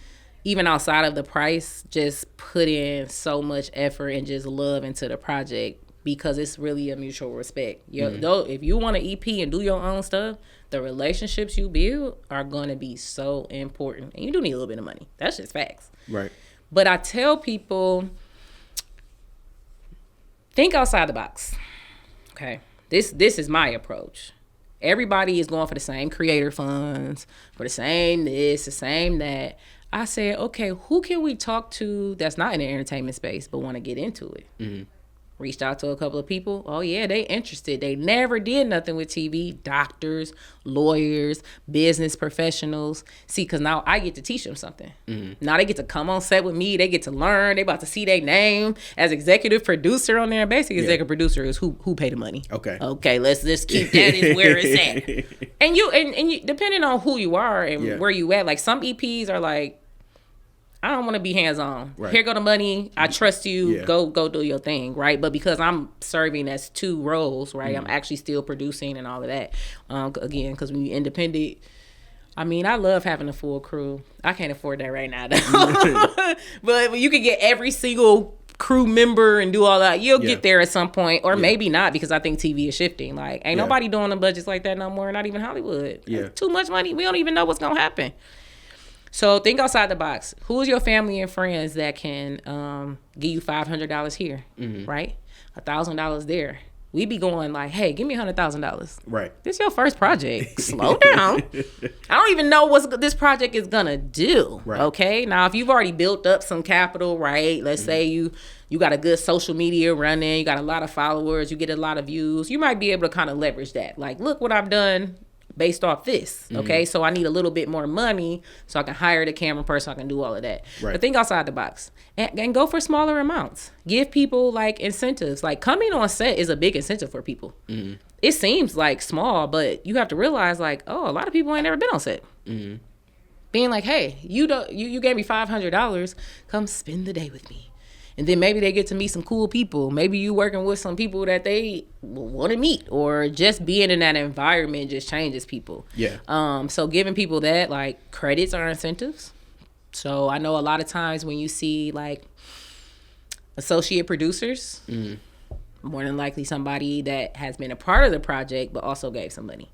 even outside of the price, just put in so much effort and just love into the project. Because it's really a mutual respect. Though, if you want to EP and do your own stuff, the relationships you build are going to be so important. And you do need a little bit of money. That's just facts. Right. But I tell people, think outside the box. Okay. This is my approach. Everybody is going for the same creator funds, for the same this, the same that. I said, okay, who can we talk to that's not in the entertainment space but want to get into it? Reached out to a couple of people. Oh, yeah, they interested. They never did nothing with TV. Doctors, lawyers, business professionals. See, because now I get to teach them something. Now they get to come on set with me. They get to learn. They about to see their name as executive producer on there. Basically, executive producer is who pay the money. Okay, let's just keep that is where it's at. And you, depending on who you are and where you at, like some EPs are like, I don't want to be hands-on. Right. Here go the money. I trust you. Yeah. Go do your thing, right? But because I'm serving as two roles, right, I'm actually still producing and all of that. Again, because when you're independent, I mean, I love having a full crew. I can't afford that right now, though. But when you can get every single crew member and do all that, you'll get there at some point, or maybe not, because I think TV is shifting. Like, ain't nobody doing the budgets like that no more, not even Hollywood. Yeah. Too much money. We don't even know what's going to happen. So think outside the box. Who's your family and friends that can give you $500 here, right? $1,000 there. We be going like, hey, give me $100,000. Right. This your first project. Slow down. I don't even know what this project is gonna do. Right. Okay. Now, if you've already built up some capital, right? Let's say you got a good social media running, you got a lot of followers, you get a lot of views. You might be able to kind of leverage that. Like, look what I've done based off this, okay? So I need a little bit more money so I can hire the camera person, I can do all of that. Right. But think outside the box and go for smaller amounts. Give people like incentives. Like coming on set is a big incentive for people. It seems like small, but you have to realize like, oh, a lot of people ain't never been on set. Being like, hey, you gave me $500, come spend the day with me. And then maybe they get to meet some cool people. Maybe you working with some people that they want to meet, or just being in that environment just changes people. Yeah. So giving people that, like, credits are incentives. So I know a lot of times when you see like associate producers, more than likely somebody that has been a part of the project but also gave some money,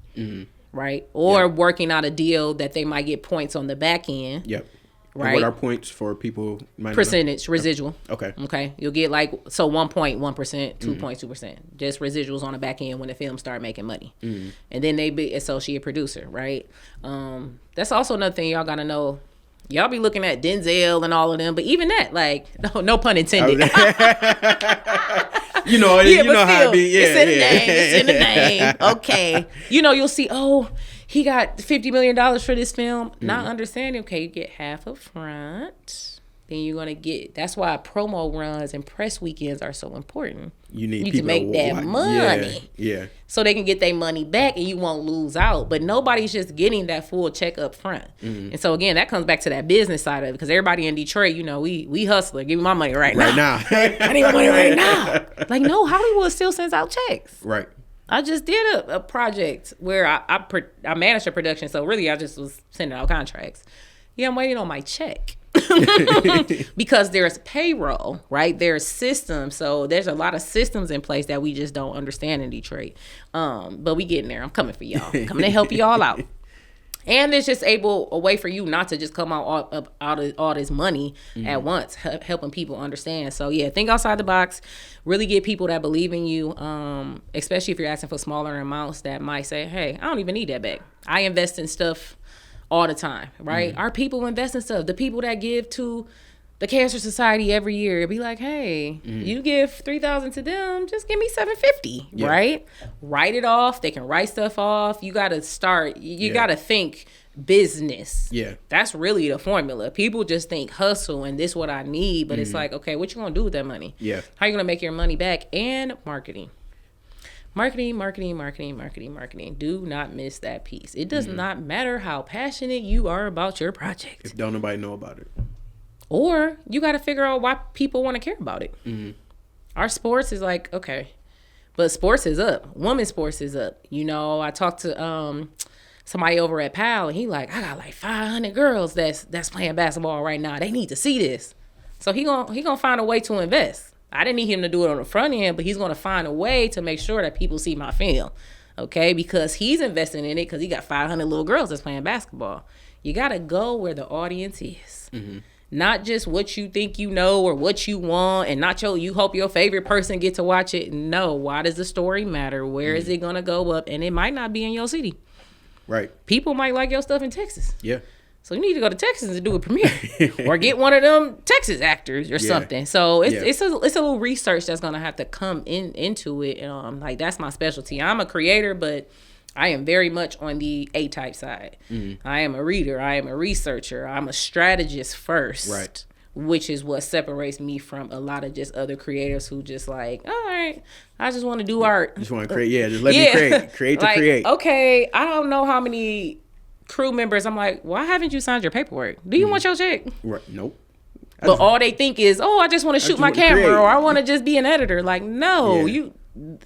right? Or working out a deal that they might get points on the back end. Yep. Right. And what are points for people? Percentage, residual. Okay. You'll get like, so 1.1%, 2.2%. Just residuals on the back end when the film start making money. And then they be associate producer, right? That's also another thing y'all got to know. Y'all be looking at Denzel and all of them, but even that, like, no pun intended. You know how it be. Yeah, it's in the name. It's in the name. Okay. You'll see, he got $50 million for this film. Not understanding, okay, you get half up front. Then you're going to get, that's why promo runs and press weekends are so important. You need to make that money. Yeah. So they can get their money back and you won't lose out. But nobody's just getting that full check up front. And so again, that comes back to that business side of it. Because everybody in Detroit, we hustler. Give me my money right now. I need my money right now. Like, no, Hollywood still sends out checks. Right. I just did a project where I managed a production, so really I just was sending out contracts. Yeah, I'm waiting on my check. Because there's payroll, right? There's systems. So there's a lot of systems in place that we just don't understand in Detroit. But we getting there. I'm coming for y'all. Coming to help y'all out. And it's just a way for you not to just come out of all this money at once, helping people understand. So yeah, think outside the box. Really get people that believe in you, especially if you're asking for smaller amounts that might say, hey, I don't even need that back. I invest in stuff all the time, right? Our people invest in stuff. The people that give to the Cancer Society every year, it'd be like, hey, you give $3,000 to them, just give me $750, right? Write it off. They can write stuff off. You got to start. You got to think business. Yeah, that's really the formula. People just think hustle and this what I need, but it's like, okay, what you gonna do with that money? Yeah, how you gonna make your money back? And marketing. Marketing. Do not miss that piece. It does not matter how passionate you are about your project if don't nobody know about it. Or you got to figure out why people want to care about it. Our sports is like, okay, but sports is up. Women's sports is up. I talked to somebody over at PAL, and he like, I got like 500 girls that's playing basketball right now. They need to see this. So he gonna find a way to invest. I didn't need him to do it on the front end, but he's gonna find a way to make sure that people see my film. Okay, because he's investing in it because he got 500 little girls that's playing basketball. You gotta go where the audience is. Not just what you think you know or what you want, and not you hope your favorite person get to watch it. No, why does the story matter? Where is it gonna go up? And it might not be in your city. Right. People might like your stuff in Texas. Yeah. So you need to go to Texas and do a premiere, or get one of them Texas actors or something. So it's a little research that's gonna have to come into it. Like that's my specialty. I'm a creator, but I am very much on the A-type side. I am a reader. I am a researcher. I'm a strategist first. Right. Which is what separates me from a lot of just other creators who just like, all right, I just want to do art. Just want to create. Yeah, just let me create. Create to create. Okay, I don't know how many crew members. I'm like, why haven't you signed your paperwork? Do you want your check? Right. Nope. But all they think is, oh, I just want to shoot my camera, or I want to just be an editor. Like, no,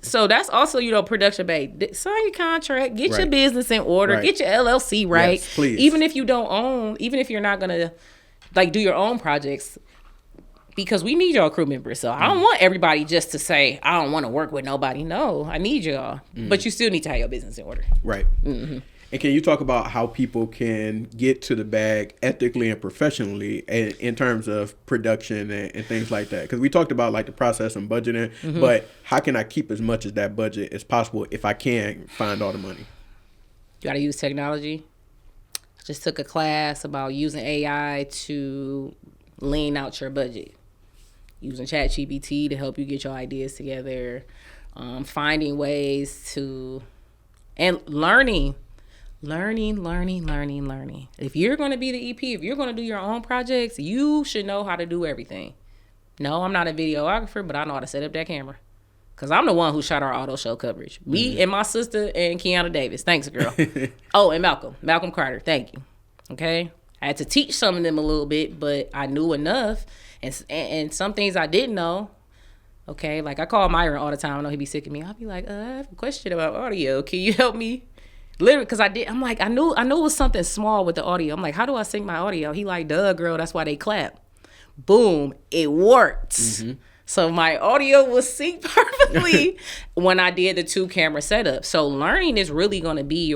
So that's also, Production Bae. Sign your contract, get your business in order, get your LLC right. Yes, please. Even if you don't own, even if you're not gonna like do your own projects, because we need y'all crew members. So I don't want everybody just to say, I don't want to work with nobody. No, I need y'all. But you still need to have your business in order. Right. And can you talk about how people can get to the bag ethically and professionally in terms of production and things like that? Because we talked about like the process and budgeting, but how can I keep as much of that budget as possible if I can find all the money? You got to use technology. I just took a class about using AI to lean out your budget. Using ChatGPT to help you get your ideas together. Finding ways to... And learning. If you're going to be the EP, if you're going to do your own projects, you should know how to do everything. No, I'm not a videographer, but I know how to set up that camera. Because I'm the one who shot our auto show coverage. Me and my sister and Kiana Davis. Thanks, girl. Oh, and Malcolm Carter. Thank you. Okay? I had to teach some of them a little bit, but I knew enough. And some things I didn't know. Okay? Like, I call Myron all the time. I know he'd be sick of me. I'll be like, I have a question about audio. Can you help me? Literally, because I'm like, I knew it was something small with the audio. I'm like, how do I sync my audio? He like, duh, girl, that's why they clap. Boom, it worked. So my audio was synced perfectly when I did the 2-camera setup. So learning is really going to be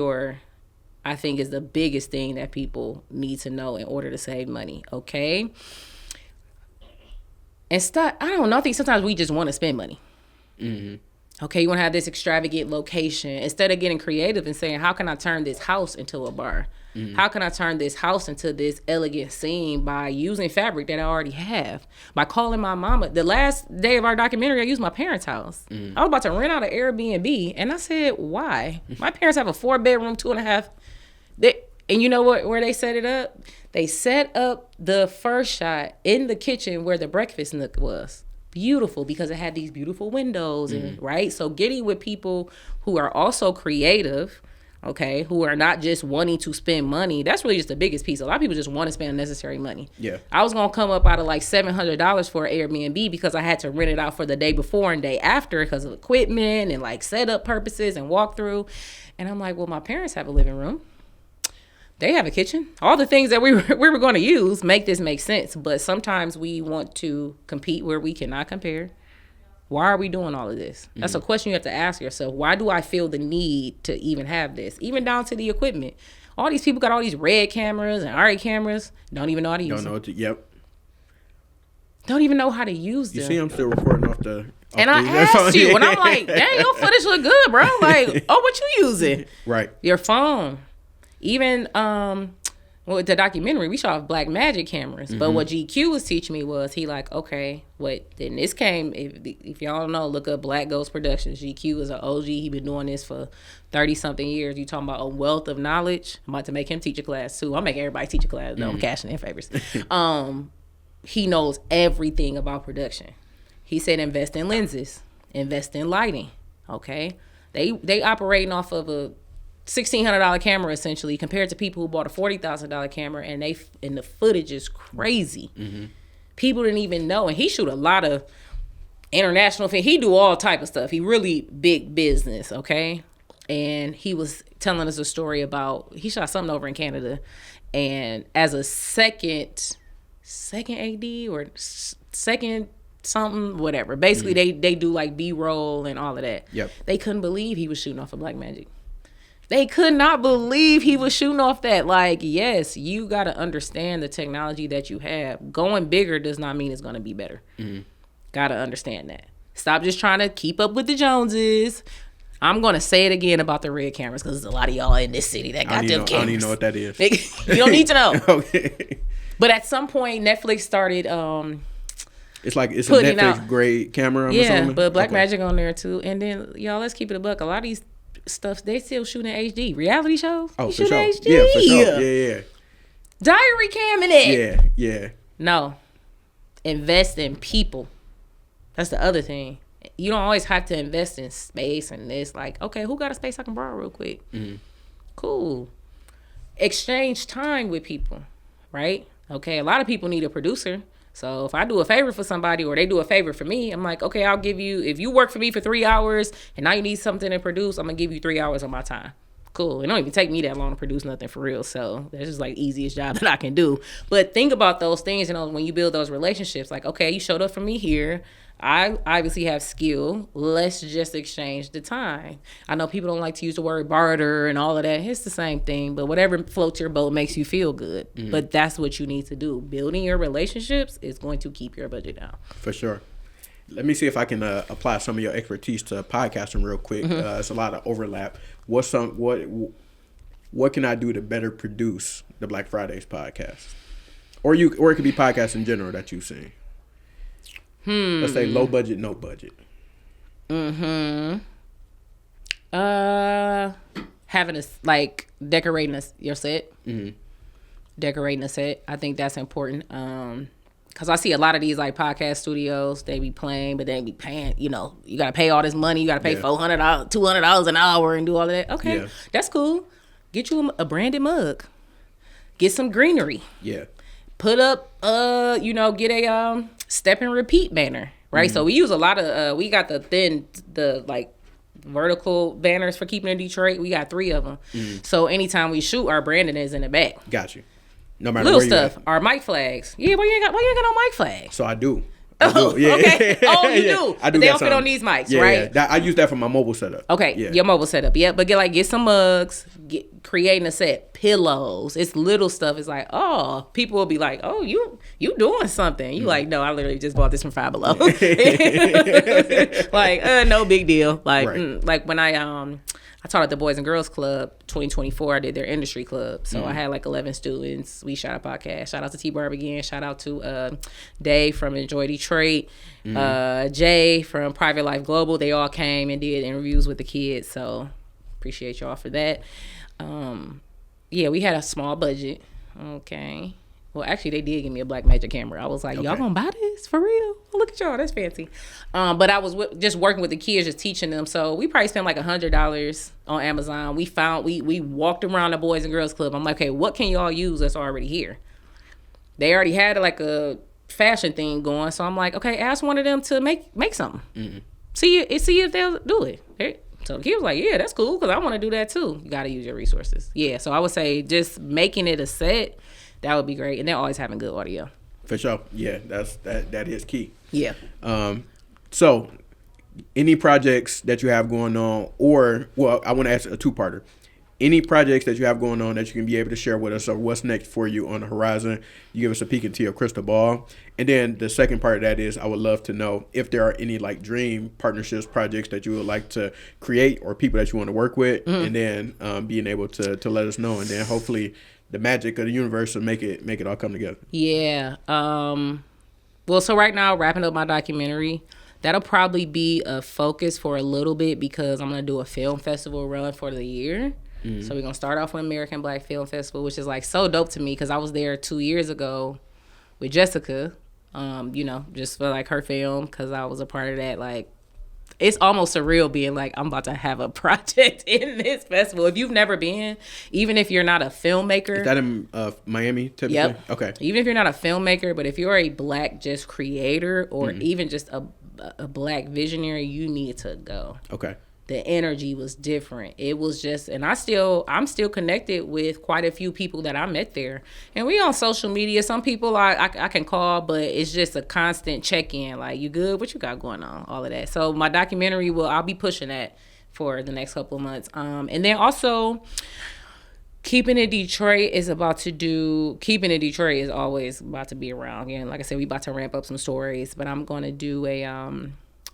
I think is the biggest thing that people need to know in order to save money, okay? And I don't know, I think sometimes we just want to spend money. Okay, you want to have this extravagant location. Instead of getting creative and saying, how can I turn this house into a bar? How can I turn this house into this elegant scene by using fabric that I already have? By calling my mama. The last day of our documentary, I used my parents' house. I was about to rent out an Airbnb, and I said, why? My parents have a 4-bedroom, 2.5. And you know where they set it up? They set up the first shot in the kitchen where the breakfast nook was. Beautiful, because it had these beautiful windows, and right? So getting with people who are also creative, okay, who are not just wanting to spend money, that's really just the biggest piece. A lot of people just want to spend unnecessary money. Yeah. I was going to come up out of like $700 for an Airbnb because I had to rent it out for the day before and day after because of equipment and like setup purposes and walkthrough. And I'm like, well, my parents have a living room. They have a kitchen. All the things that we were going to use make this make sense. But sometimes we want to compete where we cannot compare. Why are we doing all of this? That's a question you have to ask yourself. Why do I feel the need to even have this? Even down to the equipment. All these people got all these red cameras and RA cameras. Don't even know how to use them. Don't even know how to use them. You see I'm still recording off the... And I asked you, and I'm like, dang, your footage look good, bro. Like, oh, what you using? Right. Your phone. Even with the documentary, we shot Black Magic cameras. But what GQ was teaching me was, he like, okay, then this came, if y'all don't know, look up Black Ghost Productions. GQ is an OG. He been doing this for 30-something years. You talking about a wealth of knowledge. I'm about to make him teach a class, too. I'm making everybody teach a class, though. I'm cashing in favors. He knows everything about production. He said invest in lenses, invest in lighting, okay? They operating off of a $1,600 camera essentially compared to people who bought a $40,000 camera, and the footage is crazy. People didn't even know, and he shoot a lot of international film. He do all type of stuff. He really big business, okay? And he was telling us a story about, he shot something over in Canada, and as a second AD or second something, whatever. Basically, they do like B-roll and all of that. Yep. They couldn't believe he was shooting off of Black Magic. They could not believe he was shooting off that. Like, yes, you got to understand the technology that you have. Going bigger does not mean it's going to be better. Got to understand that. Stop just trying to keep up with the Joneses. I'm going to say it again about the red cameras because there's a lot of y'all in this city that got them cameras. I don't even know what that is. You don't need to know. Okay. But at some point, Netflix started... it's a Netflix grade camera. Yeah, but Blackmagic on there too. And then, y'all, let's keep it a buck. A lot of these stuff, they still shooting in HD. Reality shows? Oh, for sure. HD. Yeah, for sure. Yeah. Diary cam in it. Yeah. No. Invest in people. That's the other thing. You don't always have to invest in space and this. Like, okay, who got a space I can borrow real quick? Mm-hmm. Cool. Exchange time with people, right? Okay, a lot of people need a producer. So if I do a favor for somebody or they do a favor for me, I'm like, okay, I'll give you, if you work for me for 3 hours and now you need something to produce, I'm going to give you 3 hours of my time. Cool. It don't even take me that long to produce nothing for real. So that's just like the easiest job that I can do. But think about those things, when you build those relationships, like, okay, you showed up for me here. I obviously have skill. Let's just exchange the time. I know people don't like to use the word barter and all of that. It's the same thing, but whatever floats your boat makes you feel good. Mm-hmm. But that's what you need to do. Building your relationships is going to keep your budget down. For sure. Let me see if I can apply some of your expertise to podcasting real quick. Mm-hmm. It's a lot of overlap. What can I do to better produce the Black Fridays podcast? Or it could be podcasts in general that you've seen. Let's say low budget, no budget. Having decorating your set. Mm-hmm. Decorating a set. I think that's important. Cause I see a lot of these like podcast studios, they be playing, but they be paying, you gotta pay all this money. You gotta pay $400, $200 an hour and do all of that. Okay, that's cool. Get you a branded mug. Get some greenery. Yeah. Put up, get a step and repeat banner, right? Mm-hmm. So we use a lot of, we got the vertical banners for keeping in Detroit. We got 3 of them. Mm-hmm. So anytime we shoot, our branding is in the back. Got you. No matter little where stuff. Our mic flags. Yeah, why you ain't got no mic flags? So I do. Yeah. Okay. Oh, you do. I do. They don't fit on these mics, right? Yeah. I use that for my mobile setup. Okay. Your mobile setup. Yeah. But get some mugs. Creating a set. Pillows. It's little stuff. It's like, oh, people will be like, oh, you doing something. You like, no, I literally just bought this from Five Below. Like, no big deal. Like, right. Like when I taught at the Boys and Girls Club 2024. I did their industry club. So I had 11 students. We shot a podcast. Shout out to T-Barb again. Shout out to Dave from Enjoy Detroit. Jay from Private Life Global. They all came and did interviews with the kids. So appreciate y'all for that. We had a small budget. Okay. Well, actually, they did give me a Blackmagic camera. I was like, y'all gonna buy this? For real? Look at y'all. That's fancy. But I was just working with the kids, just teaching them. So we probably spent $100 on Amazon. We walked around the Boys and Girls Club. I'm like, okay, what can y'all use that's already here? They already had a fashion thing going. So I'm like, okay, ask one of them to make something. Mm-hmm. See if they'll do it. So the kid was like, yeah, that's cool because I want to do that too. You got to use your resources. Yeah, so I would say just making it a set, that would be great. And they're always having good audio. For sure. Yeah, that is key. Yeah. So any projects that you have going on I want to ask a two-parter. Any projects that you have going on that you can be able to share with us, or what's next for you on the horizon? You give us a peek into your crystal ball. And then the second part of that is I would love to know if there are any dream partnerships, projects that you would like to create or people that you want to work with, and then being able to let us know. And then hopefully the magic of the universe will make it all come together. Yeah. Well, so right now, wrapping up my documentary, that'll probably be a focus for a little bit because I'm going to do a film festival run for the year. Mm-hmm. So we're going to start off with American Black Film Festival, which is so dope to me because I was there 2 years ago with Jessica, just for her film because I was a part of that. It's almost surreal being I'm about to have a project in this festival. If you've never been, even if you're not a filmmaker. Is that in Miami typically? Yep. Okay. Even if you're not a filmmaker, but if you're a Black just creator or even just a Black visionary, you need to go. Okay. The energy was different. It was just, and I'm still connected with quite a few people that I met there. And we on social media. Some people I can call, but it's just a constant check-in. You good? What you got going on? All of that. So my documentary I'll be pushing that for the next couple of months. And then also Keeping It Detroit is always about to be around. Again, like I said, we about to ramp up some stories, but I'm going to do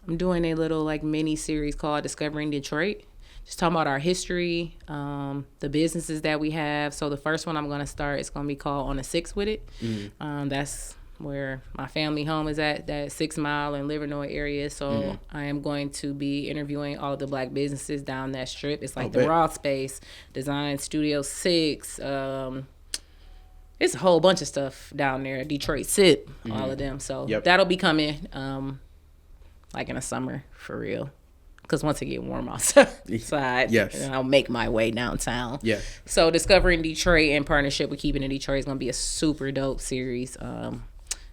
I'm doing a little mini series called Discovering Detroit. just talking about our history, the businesses that we have. So the first one I'm going to start is going to be called On the Six with it. That's where my family home is at, that 6 Mile and Livernois area. So I am going to be interviewing all of the black businesses down that strip. It's like the Raw Space, Design Studio 6. It's a whole bunch of stuff down there. Detroit Sip, all of them. So that'll be coming like in the summer for real. Because once it get warm outside, and I'll make my way downtown. So Discovering Detroit in partnership with Keeping It Detroit is going to be a super dope series.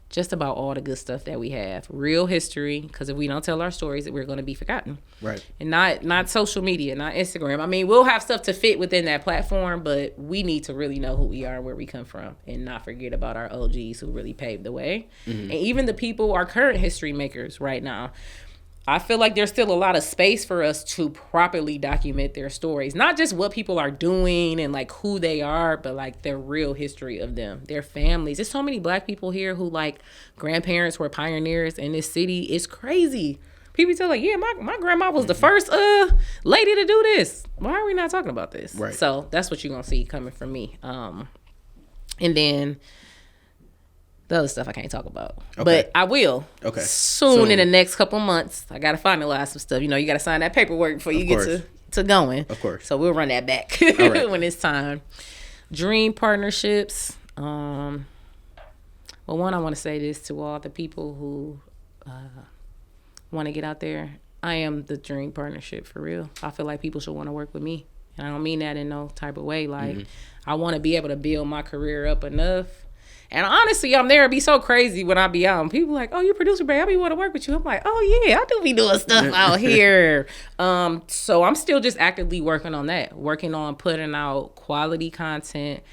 Just about all the good stuff that we have. Real history, because if we don't tell our stories, we're going to be forgotten. Right. And not social media, not Instagram. I mean, we'll have stuff to fit within that platform, but we need to really know who we are and where we come from and not forget about our OGs who really paved the way. And even the people, our current history makers right now. I feel like there's still a lot of space for us to properly document their stories. Not just what people are doing and like who they are, but like their real history of them, their families. There's so many black people here who like grandparents were pioneers in this city. It's crazy. People tell like, yeah, my grandma was the first lady to do this. Why are we not talking about this? Right. So that's what you're going to see coming from me. And then the other stuff I can't talk about. But I will. Soon in the next couple months. I got to finalize some stuff. You know, you got to sign that paperwork before you get to going. Of course. So we'll run that back when it's time. Dream partnerships. Well, one, I want to say this to all the people who want to get out there. I am the dream partnership for real. I feel like people should want to work with me. And I don't mean that in no type of way. Like, I want to be able to build my career up enough. And honestly, I'm there. It'd be so crazy when I be out. And people like, oh, you Producer Bae. I be want to work with you. I'm like, oh, yeah, I do be doing stuff out here. So I'm still just actively working on that. Working on putting out quality content,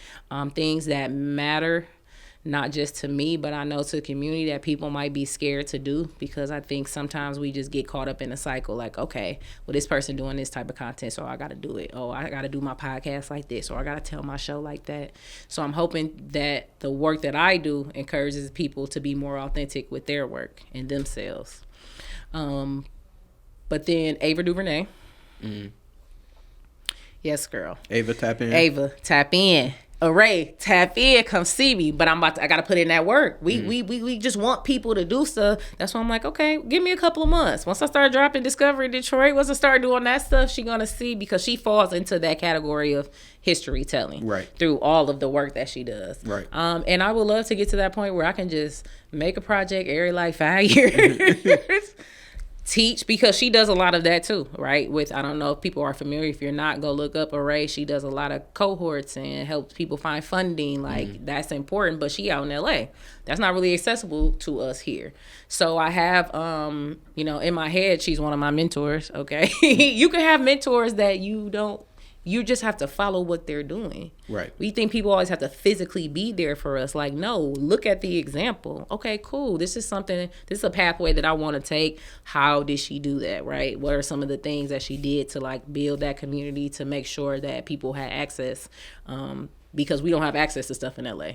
things that matter, not just to me, but I know to the community that people might be scared to do, because I think sometimes we just get caught up in a cycle like, okay, well, this person doing this type of content, so I got to do it. Oh, I got to do my podcast like this, or I got to tell my show like that. So I'm hoping that the work that I do encourages people to be more authentic with their work and themselves. But then Ava DuVernay. Yes, girl. Ava, tap in. Ava, tap in. Array, tap in, come see me. But I gotta put in that work. We just want people to do stuff. That's why I'm like, okay, give me a couple of months. Once I start dropping Discovery Detroit, once I start doing that stuff, she gonna see, because she falls into that category of history telling through all of the work that she does. And I would love to get to that point where I can just make a project every like 5 years. Teach, because she does a lot of that too, right? With, I don't know if people are familiar. If you're not, go look up Array. She does a lot of cohorts and helps people find funding. Like, that's important, but she out in LA. That's not really accessible to us here. So I have, you know, in my head, she's one of my mentors, okay? You can have mentors that you just have to follow what they're doing. Right. We think people always have to physically be there for us. Like, no, look at the example. Okay, cool. This is a pathway that I want to take. How did she do that, right? What are some of the things that she did to like build that community to make sure that people had access? Because we don't have access to stuff in LA.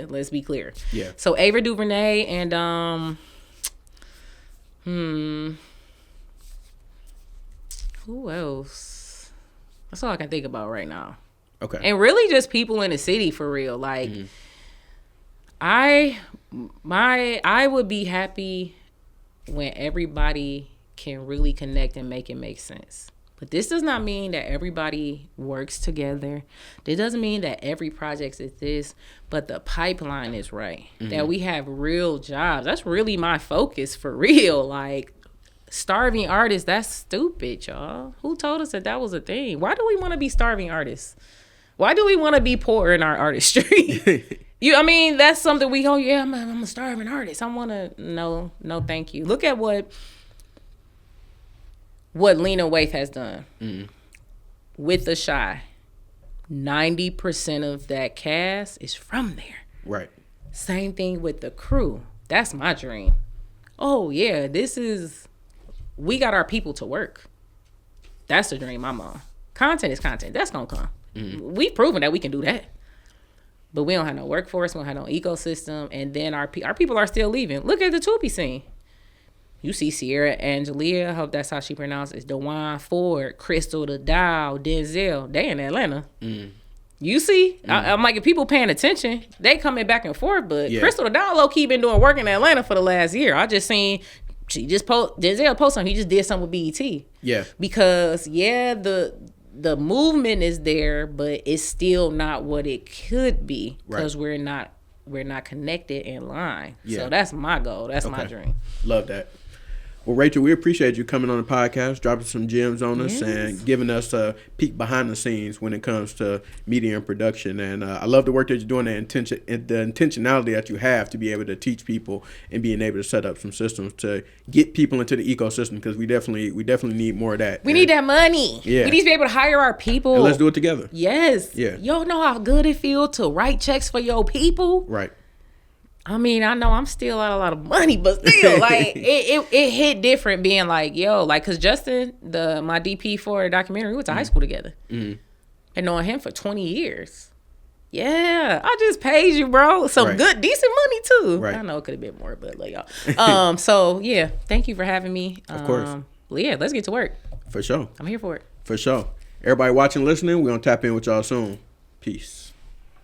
Let's be clear. Yeah. So Ava DuVernay and who else? That's all I can think about right now. Okay. And really just people in the city for real. Like, I would be happy when everybody can really connect and make it make sense. But this does not mean that everybody works together. This doesn't mean that every project is this, but the pipeline is right. That we have real jobs. That's really my focus for real. Like, starving artists, that's stupid, y'all. Who told us that was a thing? Why do we want to be starving artists? Why do we want to be poor in our artistry? I mean, that's something we go, yeah, I'm a starving artist. I want to, no, thank you. Look at what Lena Waithe has done with The Chi. 90% of that cast is from there. Right. Same thing with The Crew. That's my dream. Oh, yeah, we got our people to work. That's the dream I'm on. Content is content. That's going to come. We've proven that we can do that. But we don't have no workforce. We don't have no ecosystem. And then our people are still leaving. Look at the Tupi scene. You see Sierra Angelia, I hope that's how she pronounced it. DeJuan Ford, Crystal the Dow, Denzel. They in Atlanta. You see? I'm like, if people paying attention, they coming back and forth. But Crystal the Dow low-key been doing work in Atlanta for the last year. I just seen, Denzel post something. He just did something with BET. Yeah. Because, the movement is there, but it's still not what it could be. Because we're not connected in line. So that's my goal. That's my dream. Love that. Well, Rachel, we appreciate you coming on the podcast, dropping some gems on us, and giving us a peek behind the scenes when it comes to media and production. And I love the work that you're doing, the intentionality that you have to be able to teach people and being able to set up some systems to get people into the ecosystem, because we definitely need more of that. We need that money. Yeah. We need to be able to hire our people. And let's do it together. Yes. Yeah. You don't know how good it feels to write checks for your people. Right. I mean, I know I'm still out a lot of money, but still, like, it hit different being like, yo, like, because Justin, my DP for a documentary, we went to high school together. And knowing him for 20 years. Yeah, I just paid you, bro. Some good, decent money, too. Right. I know it could have been more, but, like, y'all. So, yeah, thank you for having me. Of course. Well, yeah, let's get to work. For sure. I'm here for it. For sure. Everybody watching, listening, we're going to tap in with y'all soon. Peace.